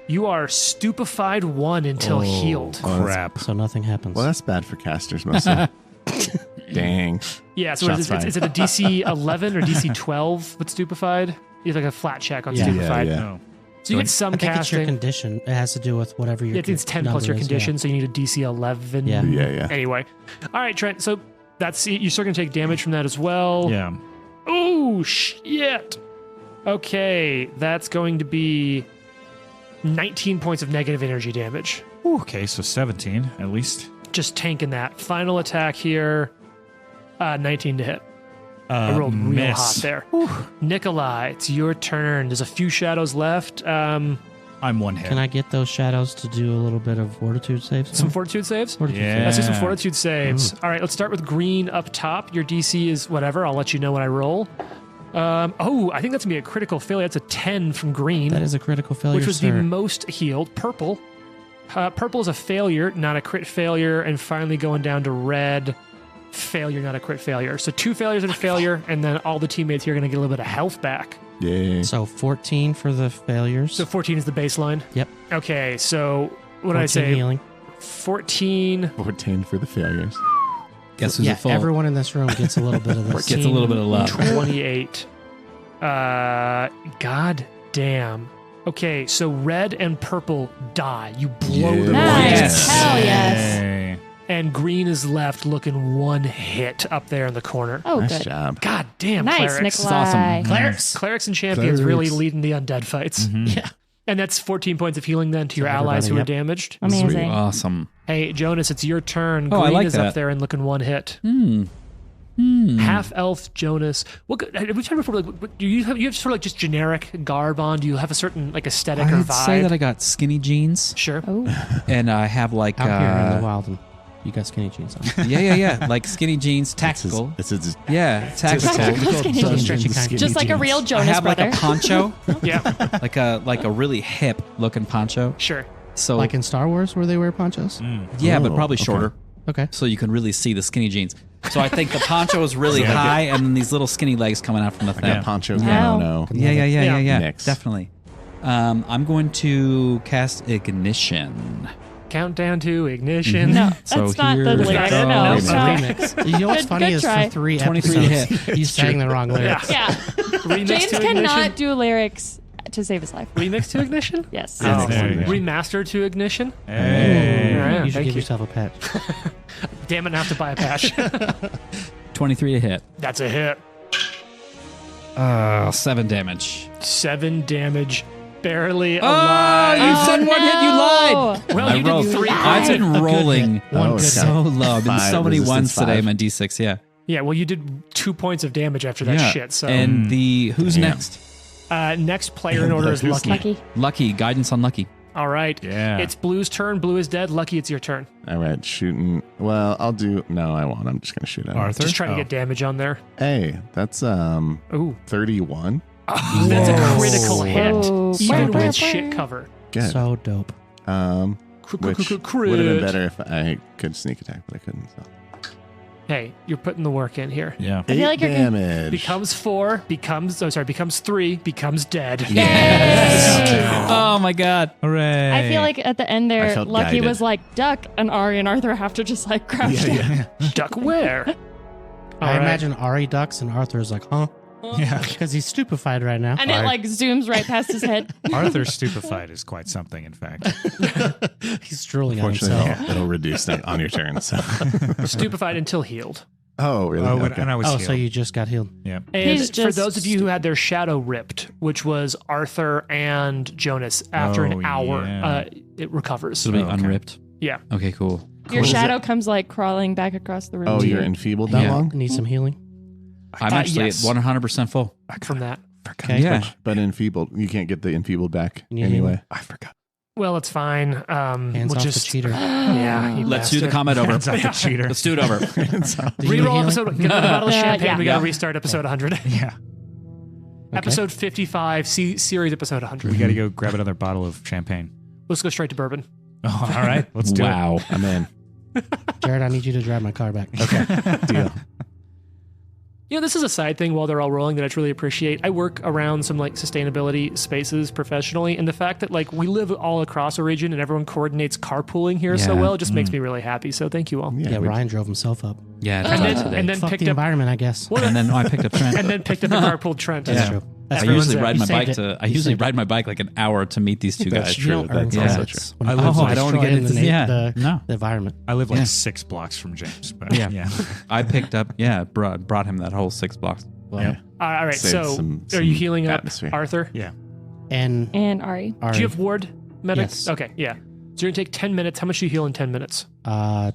You are stupefied 1 until healed. Crap. So nothing happens. Well, that's bad for casters mostly. Dang. Yeah, so Shots is fired. it a DC 11 or DC 12 with stupefied? You have like a flat check on Yeah. stupefied. Yeah. No. So you get some I think it's your casting. condition. It has to do with whatever your Yeah, I think it's 10 plus number your is, condition, so you need a DC 11. Yeah. Yeah. Anyway. All right, Trent. So you're still going to take damage from that as well. Yeah. Oh, shit. Okay, that's going to be 19 points of negative energy damage. Ooh, okay, so 17 at least. Just tanking that. Final attack here. 19 to hit. I rolled real miss. hot there. Nikolai, it's your turn. There's a few shadows left. I'm 1 hit. Can I get those shadows to do a little bit of fortitude saves? Some fortitude saves? Fortitude Yeah. Let's do some fortitude saves. All right, let's start with green up top. Your DC is whatever. I'll let you know when I roll. I think that's going to be a critical failure. That's a 10 from green, That is a critical failure, which was sir. the most healed. Purple. Purple is a failure, not a crit failure. And finally going down to red. Failure, not a crit failure. So 2 failures and a failure, and then all the teammates here are going to get a little bit of health back. Yay. So 14 for the failures. So 14 is the baseline. Yep. Okay, so what did I 14 say? healing. 14. 14 for the failures. Guess who's Yeah, at full? everyone in this room gets a little bit of this. Gets a little bit of love. 28. God damn. Okay, so red and purple die. You blow them Nice. away. Yes. Hell yes. Hey. And green is left looking 1 hit up there in the corner. Oh, Nice good. job. God damn, Nice, clerics. Nikolai. awesome. Clerics and champions really Clerics. leading the undead fights. Yeah. And that's 14 points of healing then to your allies who everybody, are yep. damaged. Amazing. Awesome. Hey, Jonas, it's your turn. Oh, Green I like is up that. there and looking 1 hit. Hmm. Half elf Jonas. Have we talked before? Like, do you have sort of like just generic garb on? Do you have a certain like aesthetic or I'd vibe? say that I got skinny jeans, Sure. Oh, and I have like Out here in the wild, and you got skinny jeans on. yeah, like skinny jeans, It's tactical. his Yeah, tactical. Skinny Dungeon jeans. skinny Just like a jeans. real I Jonas have brother. like a poncho, Yeah. like a really hip looking poncho. Sure. So Like in Star Wars where they wear ponchos? yeah, but Oh, probably okay. shorter, Okay. so you can really see the skinny jeans. So I think the poncho is really high, and then these little skinny legs coming out from the I thing. got poncho Wow. kimono. Yeah, Mix. definitely. I'm going to cast ignition. Countdown to ignition. No, So that's not the here we lyric. go. No, Remix. no. Remix. You know what's Good- funny good is try. for 3 23 to episodes, hit. you sang the wrong lyrics. Yeah. Remix James to cannot ignition. do lyrics to save his life. Remix to ignition. Yes. Oh, there you go. remaster to ignition. Hey. All right, You should thank give you. yourself a patch. Damn it, I have to buy a patch. 23 to hit. That's a hit. 7 damage. 7 damage. barely Oh, alive. you said one hit. You lied. Well, I you did rolled 3. I've been rolling One good so low. I've been Five, so many resistance ones today. 5. My D6. Yeah. Yeah, well, you did 2 points of damage after that yeah. shit. So And who's Damn. next? next player in order is Who's Lucky. Lucky. Lucky. Guidance on Lucky. All right. Yeah. It's Blue's turn. Blue is dead. Lucky, it's your turn. All right, shooting. Well, I'll do. No, I won't. I'm just gonna shoot at him. Arthur? Just trying to Oh. get damage on there. Hey, that's Ooh. 31. That's a critical hit. Whoa. Even Wah, wah, with shit wah. cover. Good. So dope. Which Crit. would have been better if I could sneak attack, but I couldn't. So. Hey, you're putting the work in here. Yeah. I feel like you're gonna- damage. Becomes 4, becomes 3, becomes dead. Yes. Oh my God. Hooray. I feel like at the end I there, felt Lucky guided. was like duck, and Ari and Arthur have to just like crouch down. Duck where? All I right. imagine Ari ducks and Arthur is like, huh? Yeah. Because he's stupefied right now. And it like zooms right past his head. Arthur stupefied is quite something, in fact. He's drooling on Fortunately, himself. it'll reduce that on your turn. So. Stupefied until healed. Oh, really? Oh, Okay. and I was Oh, healed. so you just got healed. Yeah. And He's for just those of you who had their shadow ripped, which was Arthur and Jonas, after an Oh, hour, yeah. it recovers. So it'll be Oh, okay. unripped. Yeah. Okay, cool. Your Cool. shadow comes like crawling back across the room. Oh, to you're you. enfeebled that Yeah. long? Need some healing. I'm actually yes. at 100% full. From that. Okay. Yeah. But enfeebled, you can't get the enfeebled back Can you anyway. I forgot. Well, it's fine. Hands We'll off just the cheater. Yeah. you Let's do the bastard. comment over. Hands off the cheater. Let's do it over. Do you need Reroll healing? episode. Get another bottle of champagne. yeah. We got to Yeah. restart episode 100. Yeah. Episode 55, series episode 100. We got to go grab another bottle of champagne. Let's go straight to bourbon. Oh, all right. Let's do Wow. I'm in. Jared, I need you to drive my car back. Okay, deal. You know, this is a side thing while they're all rolling that I truly appreciate. I work around some like sustainability spaces professionally, and the fact that like we live all across a region and everyone coordinates carpooling here so Yeah. well just makes me really happy. So thank you all. Yeah, we- Ryan drove himself up. Yeah. It's And fun then, today. and then Fuck picked the up environment, I guess. And then I picked up Trent. and then picked up and carpooled Trent. That's Yeah. true. I Everyone's usually there. ride You my saved bike it. to. I You usually saved ride my bike like an hour to meet these two That's guys. You true. don't earn That's credits also true. when I it live comes to like- I don't wanna get destroying into- the, yeah. the, No. the environment. I live like Yeah. 6 blocks from James, but Yeah. yeah. I picked up. Yeah, brought him that whole 6 blocks. Well, Yeah. All right, Saved so some are you healing up atmosphere. Arthur? Yeah. And And Ari. Ari, Do you have ward medic? Yes. Okay, yeah. So you're going to take 10 minutes. How much do you heal in 10 minutes?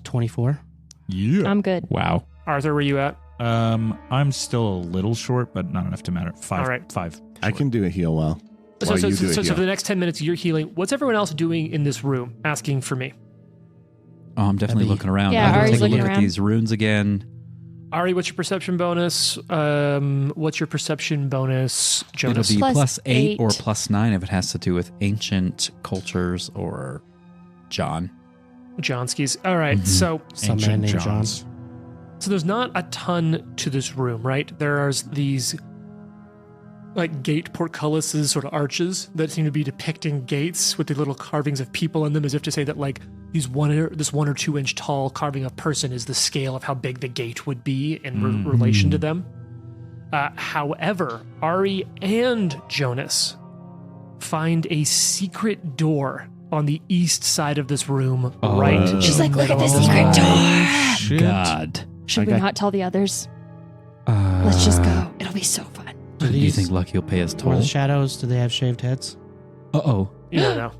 24. Yeah. I'm good. Wow. Arthur, where you at? I'm still a little short, but not enough to matter. 5. All right. 5. I can do a heal well. So, While so, you so, do a so, heal. for the next 10 minutes, you're healing. What's everyone else doing in this room asking for me? Oh, I'm definitely That'd be- looking around. Yeah, I'm gonna Ari's take a looking look at around. these runes again. Ari, what's your perception bonus? What's your perception bonus, Jonas? It'll be Plus +8 or eight. +9 if it has to do with ancient cultures or John. Johnskis. All right, Mhm. so Some man named John. there's not a ton to this room, right? There's these like gate portcullises, sort of arches that seem to be depicting gates with the little carvings of people in them, as if to say that like this 1 or 2 inch tall carving of person is the scale of how big the gate would be in relation to them. However, Ari and Jonas find a secret door on the east side of this room, right? She's like, look at the secret door. God. Should we Okay. not tell the others? Let's just go. It'll be so fun. Do you these- think Lucky will pay his Or toll? the shadows, do they have shaved heads? Uh-oh. You don't know.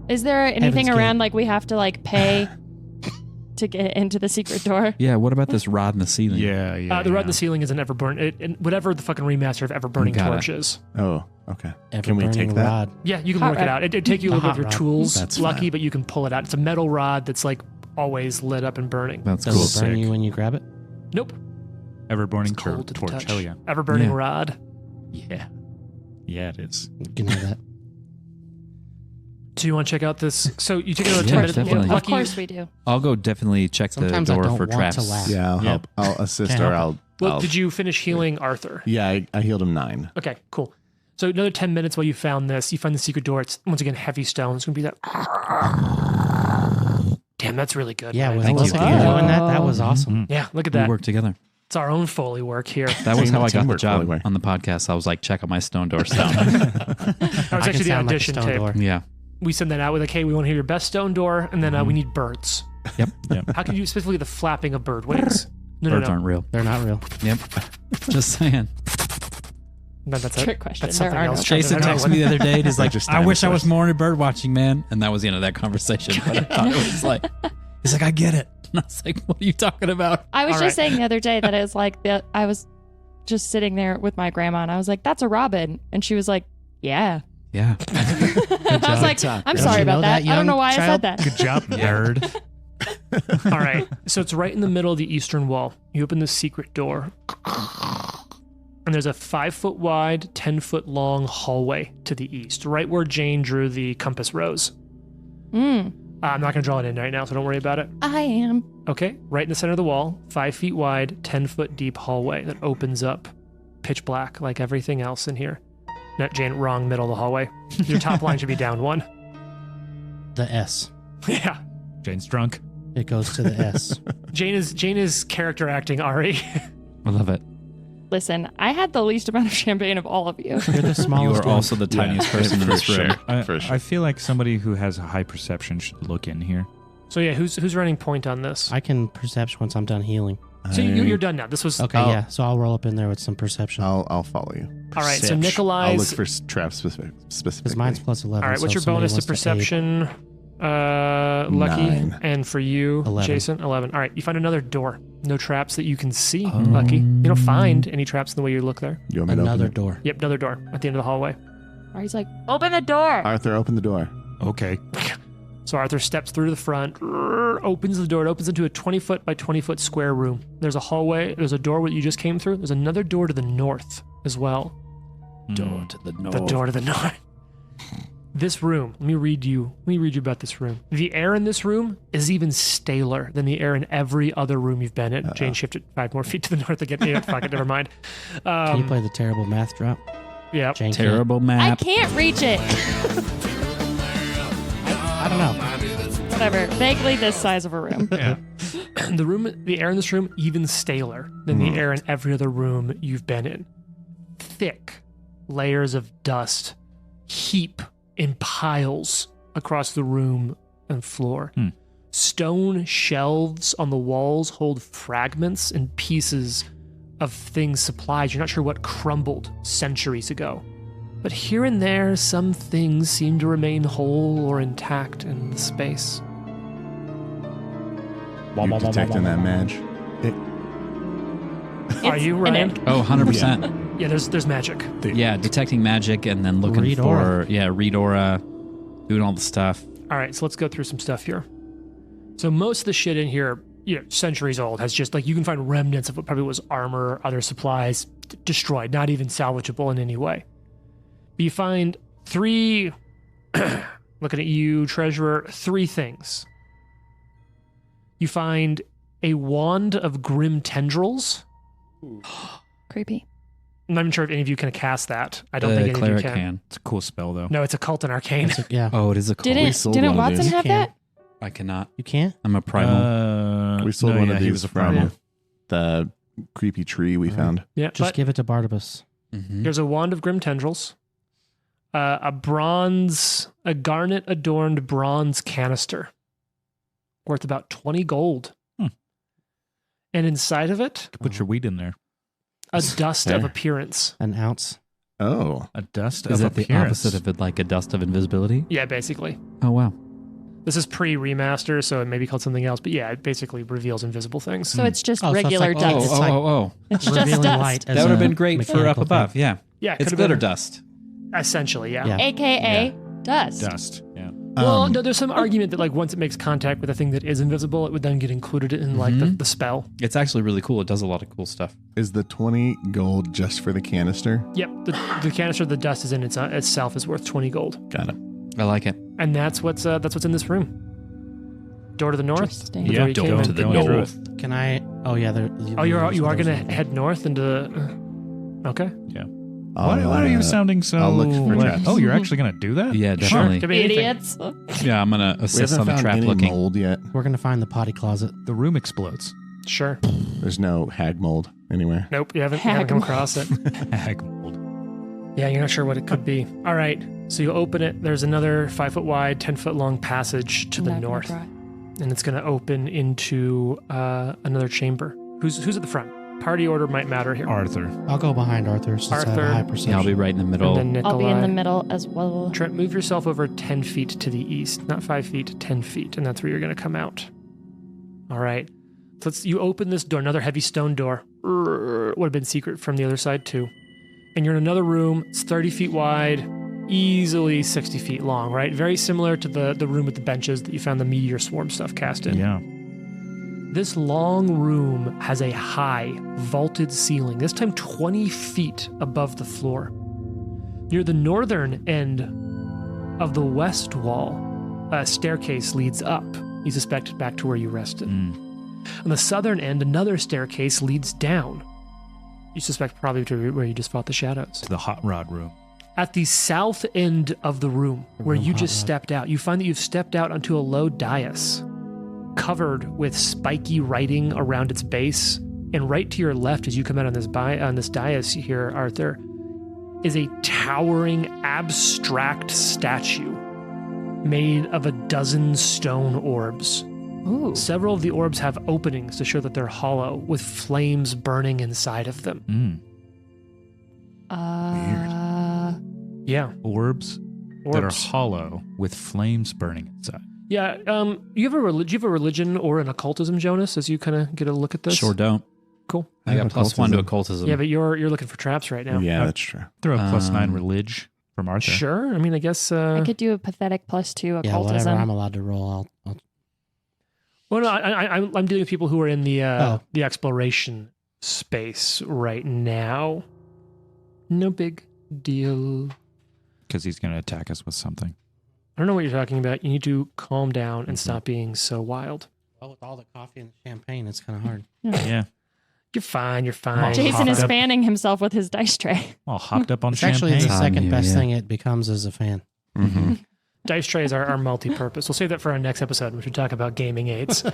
Is there anything Heaven's around like we have to like pay to get into the secret door? Yeah, what about this rod in the ceiling? Yeah, yeah. The rod in the ceiling is an ever burn. Whatever the fucking remaster of ever burning Got it. torch is. Oh, okay. Ever Can we burning take that? rod. Yeah, you can Hot work it rod. out. It'd take you a The little bit hot of your rod. tools, That's Lucky, fine. but you can pull it out. It's a metal rod that's like always lit up and burning. That's Does cool. it burn Sick. you when you grab it? Nope. Ever burning It's cold to the torch. touch. Hell yeah. Ever burning Yeah. rod. Yeah. Yeah, it is. You can do that. Do you want to check out this? So you take another Yeah, 10 minutes. definitely. Of Lucky, course we do. I'll go definitely check Sometimes the I door don't for want to traps. laugh. Yeah, I'll Yeah. help. I'll assist Can't her. help well, did you finish healing Arthur? Yeah, I healed him 9. Okay, cool. So another 10 minutes while you found this, you find the secret door. It's once again heavy stone. It's going to be that. Damn, that's really good. Yeah, man. with Thank Lucky you. doing that, that was awesome. Mhm. Yeah, look at We that. work together. It's our own Foley work here. That was how I got the Teamwork, job Foley. on the podcast. I was like, check out my stone door sound. That was I can actually the sound like a audition stone tape. door. Yeah. We send that out with like, hey, we want to hear your best stone door, and then we need birds. Yep. Yep. How can you specifically the flapping of bird wings? No, Birds no, no. aren't real. They're not real. Yep. Just saying. No, that's Trick question. That's There something are no else. Jason That's texted me the other day. And he's like, Just "I wish I was dinosaurs. more into bird watching, man." And that was the end of that conversation. But I thought it was like, he's like, "I get it." And I was like, "What are you talking about?" I was All just right. saying the other day that it was like I was just sitting there with my grandma and I was like, "That's a robin," and she was like, "Yeah." Yeah. I was like, job. "I'm Don't sorry you know about that. that, I don't know young why I child? said that." Good job, nerd. All right. So it's right in the middle of the eastern wall. You open the secret door, and there's a 5-foot wide, 10-foot long hallway to the east, right where Jane drew the compass rose. Mm, I'm not going to draw it in right now, so don't worry about it. I am. Okay, right in the center of the wall, 5 feet wide, 10-foot deep hallway that opens up, pitch black like everything else in here. No, Jane, wrong middle of the hallway. Your top line should be down 1. The S. Yeah. Jane's drunk. It goes to the S. Jane is character acting Ari. I love it. Listen, I had the least amount of champagne of all of you. You're the You smallest are one. also the tiniest person in for this room. sure. For sure. I feel like somebody who has a high perception should look in here. So yeah, who's running point on this? I can perception once I'm done healing. So you're done now. This was Okay, I'll- yeah. So I'll roll up in there with some perception. I'll follow you. all right. So Perception. Nikolai's. I'll look for traps specifically. Because mine's plus 11. all right. What's so your if somebody bonus to wants aid- perception? Lucky, 9. and for you, 11. Jason, 11. All right. You find another door. No traps that you can see. Oh. Lucky. You don't find any traps in the way you look there. You want me to Another open door. Yep. Another door at the end of the hallway. Ari's like, "Open the door." it? Arthur, open the door. Okay. So Arthur steps through the front, opens the door. It opens into a 20-foot by 20-foot square room. There's a hallway. There's a door that you just came through. There's another door to the north as well. Door to the north. The door to the north. This room, let me read you about this room. The air in this room is even staler than the air in every other room you've been in. Jane shifted 5 more feet to the north again. Yeah, fuck it, never mind. Can you play the terrible math drop? Yeah. Jane can't. Terrible I map. can't reach it. I don't know. Whatever. Vaguely this size of a room. Yeah. The air in this room even staler than the air in every other room you've been in. Thick layers of dust heap in piles across the room and floor. Stone shelves on the walls hold fragments and pieces of things supplied. You're not sure what crumbled centuries ago. But here and there, some things seem to remain whole or intact in the space. You're detecting that, Madge? Are It's you, an Ryan? ick. Oh, 100%. Yeah, there's magic. Yeah, detecting magic and then looking Read for, aura. read aura, doing all the stuff. All right, so let's go through some stuff here. So most of the shit in here, centuries old, has just like you can find remnants of what probably was armor or other supplies destroyed, not even salvageable in any way. But you find 3, looking at you, treasurer, 3 things. You find a wand of grim tendrils. Creepy. I'm not even sure if any of you can cast that. I don't The think any of cleric you can. It's a cool spell, though. No, it's a cult and arcane. Yeah. Oh, it is a cult. Didn't sold didn't one of Watson these. have You can't. that? I cannot. You can't? I'm a primal. We sold no, one yeah, of he these was a from primal. the creepy tree we found. Yeah, Just but give it to Barnabas. Mhm. there's a wand of grim tendrils, a garnet adorned bronze canister worth about 20 gold. And inside of it, Put your weed in there. a dust of Fair. appearance. An ounce. Oh, A dust Is of that the appearance. opposite of it, like a dust of invisibility? Yeah, basically. Oh, wow. This is pre-remaster, so it may be called something else, but yeah, it basically reveals invisible things. So it's just Oh, so it's regular like- dust. It's like- It's just Revealing dust. light. as That would have a been great for up mechanical above. thing. Yeah. Yeah, It's could've glitter been- dust. Essentially, yeah. Yeah. AKA dust. Dust. Yeah. Well, no, there's some argument that like once it makes contact with a thing that is invisible, it would then get included in like the spell. It's actually really cool. It does a lot of cool stuff. is the 20 gold just for the canister? Yep, the canister the dust is in itself is worth 20 gold. Got it. I like it. And that's what's in this room. Door to the north. Interesting. The Yeah, door you door came to in. the Go through north. it. Can I? Oh, yeah. Oh, you are going to head north into the. Okay. Why are you sounding so... I'll look for like- traps. Oh, you're actually going to do that? Yeah, definitely. Could be anything. Idiots. Yeah, I'm going to We assist haven't on the found trap any looking. mold yet. We're going to find the potty closet. The room explodes. Sure. There's no hag mold anywhere. Nope, you haven't come Hag across it. Hag mold. Yeah, you're not sure what it could be. All right, so you open it. There's another 5-foot wide, 10-foot long passage to the Not gonna north, cry. and it's going to open into another chamber. Who's at the front? Party order might matter here. Arthur. I'll go behind Arthur since I have Arthur. a high perception. Yeah, I'll be right in the middle. And then I'll be in the Nikolai. middle as well. Trent, move yourself over 10 feet to the east. Not 5 feet, 10 feet. And that's where you're going to come out. All right. So you open this door, another heavy stone door. Would have been secret from the other side too. And you're in another room. It's 30 feet wide, easily 60 feet long, right? Very similar to the room with the benches that you found the meteor swarm stuff cast in. Yeah. This long room has a high, vaulted ceiling, this time 20 feet above the floor. Near the northern end of the west wall, a staircase leads up, you suspect back to where you rested. On the southern end, another staircase leads down. You suspect probably to where you just fought the shadows. To the hot rod room. At the south end of the room, where you just stepped out, you find that you've stepped out onto a low dais, covered with spiky writing around its base. And right to your left, as you come out on this dais here, Arthur, is a towering, abstract statue made of a dozen stone orbs. Ooh. Several of the orbs have openings to show that they're hollow, with flames burning inside of them. Yeah. Orbs that are hollow with flames burning inside. Yeah. You have a religion or an occultism, Jonas, as you kind of get a look at this? Sure don't. Cool. I got +1 to occultism. Yeah, but you're looking for traps right now. Yeah, that's true. Throw a +9 relig from Arthur. Sure. I mean, I guess. I could do a pathetic +2 Yeah, whatever occultism. I'm allowed to roll, I'll Well, no, I'm dealing with people who are in the exploration space right now. No big deal. Because he's going to attack us with something. I don't know what you're talking about. You need to calm down and stop being so wild. Well, with all the coffee and champagne, it's kind of hard. Yeah. You're fine. You're fine. Jason is Hopped up. fanning himself with his dice tray. All hopped up on It's actually champagne. the second you, best yeah. thing it becomes as a fan. Mm-hmm. Dice trays are multi-purpose. We'll save that for our next episode, which we talk about gaming aids.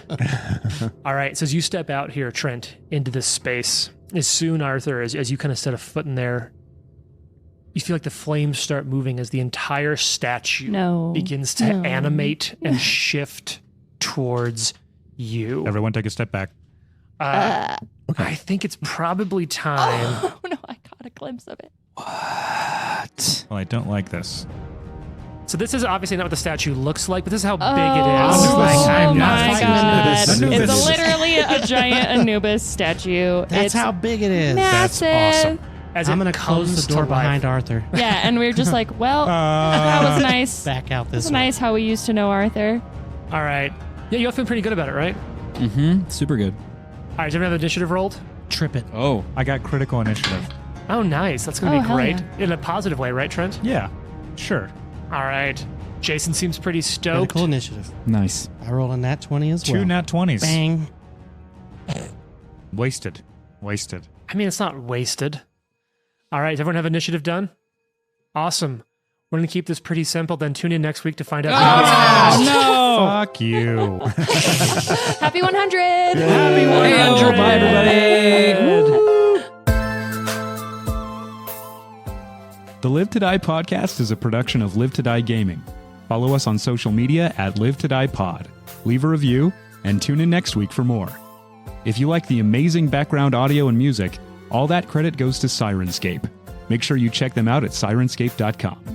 All right. So as you step out here, Trent, into this space, as soon, Arthur, as you kind of set a foot in there, you feel like the flames start moving as the entire statue begins to animate and shift towards you. Everyone take a step back. I think it's probably time. Oh no, I caught a glimpse of it. What? Well, I don't like this. So this is obviously not what the statue looks like, but this is how big Oh, it is. oh I'm not my fighting god. this. Anubis. It's literally a giant Anubis statue. That's it's how big it is. That's massive. awesome. As I'm it going to close comes the door to life. behind Arthur. Yeah, and we were just like, well, that was nice. Back out this That's way. nice how we used to know Arthur. All right. Yeah, you all feel pretty good about it, right? Mm-hmm. Super good. All right, does everyone have initiative rolled? Trip it. Oh. I got critical initiative. Oh, nice. That's going to Oh, be hell great. yeah. In a positive way, right, Trent? Yeah, sure. All right. Jason seems pretty stoked. Critical initiative. Nice. I rolled a nat 20 as well. Two nat 20s. Bang. Wasted. I mean, it's not wasted. All right, does everyone have initiative done? Awesome. We're going to keep this pretty simple, then tune in next week to find out. No! Fuck you. Happy 100! Happy 100! Bye, everybody. The Live to Die podcast is a production of Live to Die Gaming. Follow us on social media at Live to Die Pod. Leave a review and tune in next week for more. If you like the amazing background audio and music, all that credit goes to Syrinscape. Make sure you check them out at Syrinscape.com.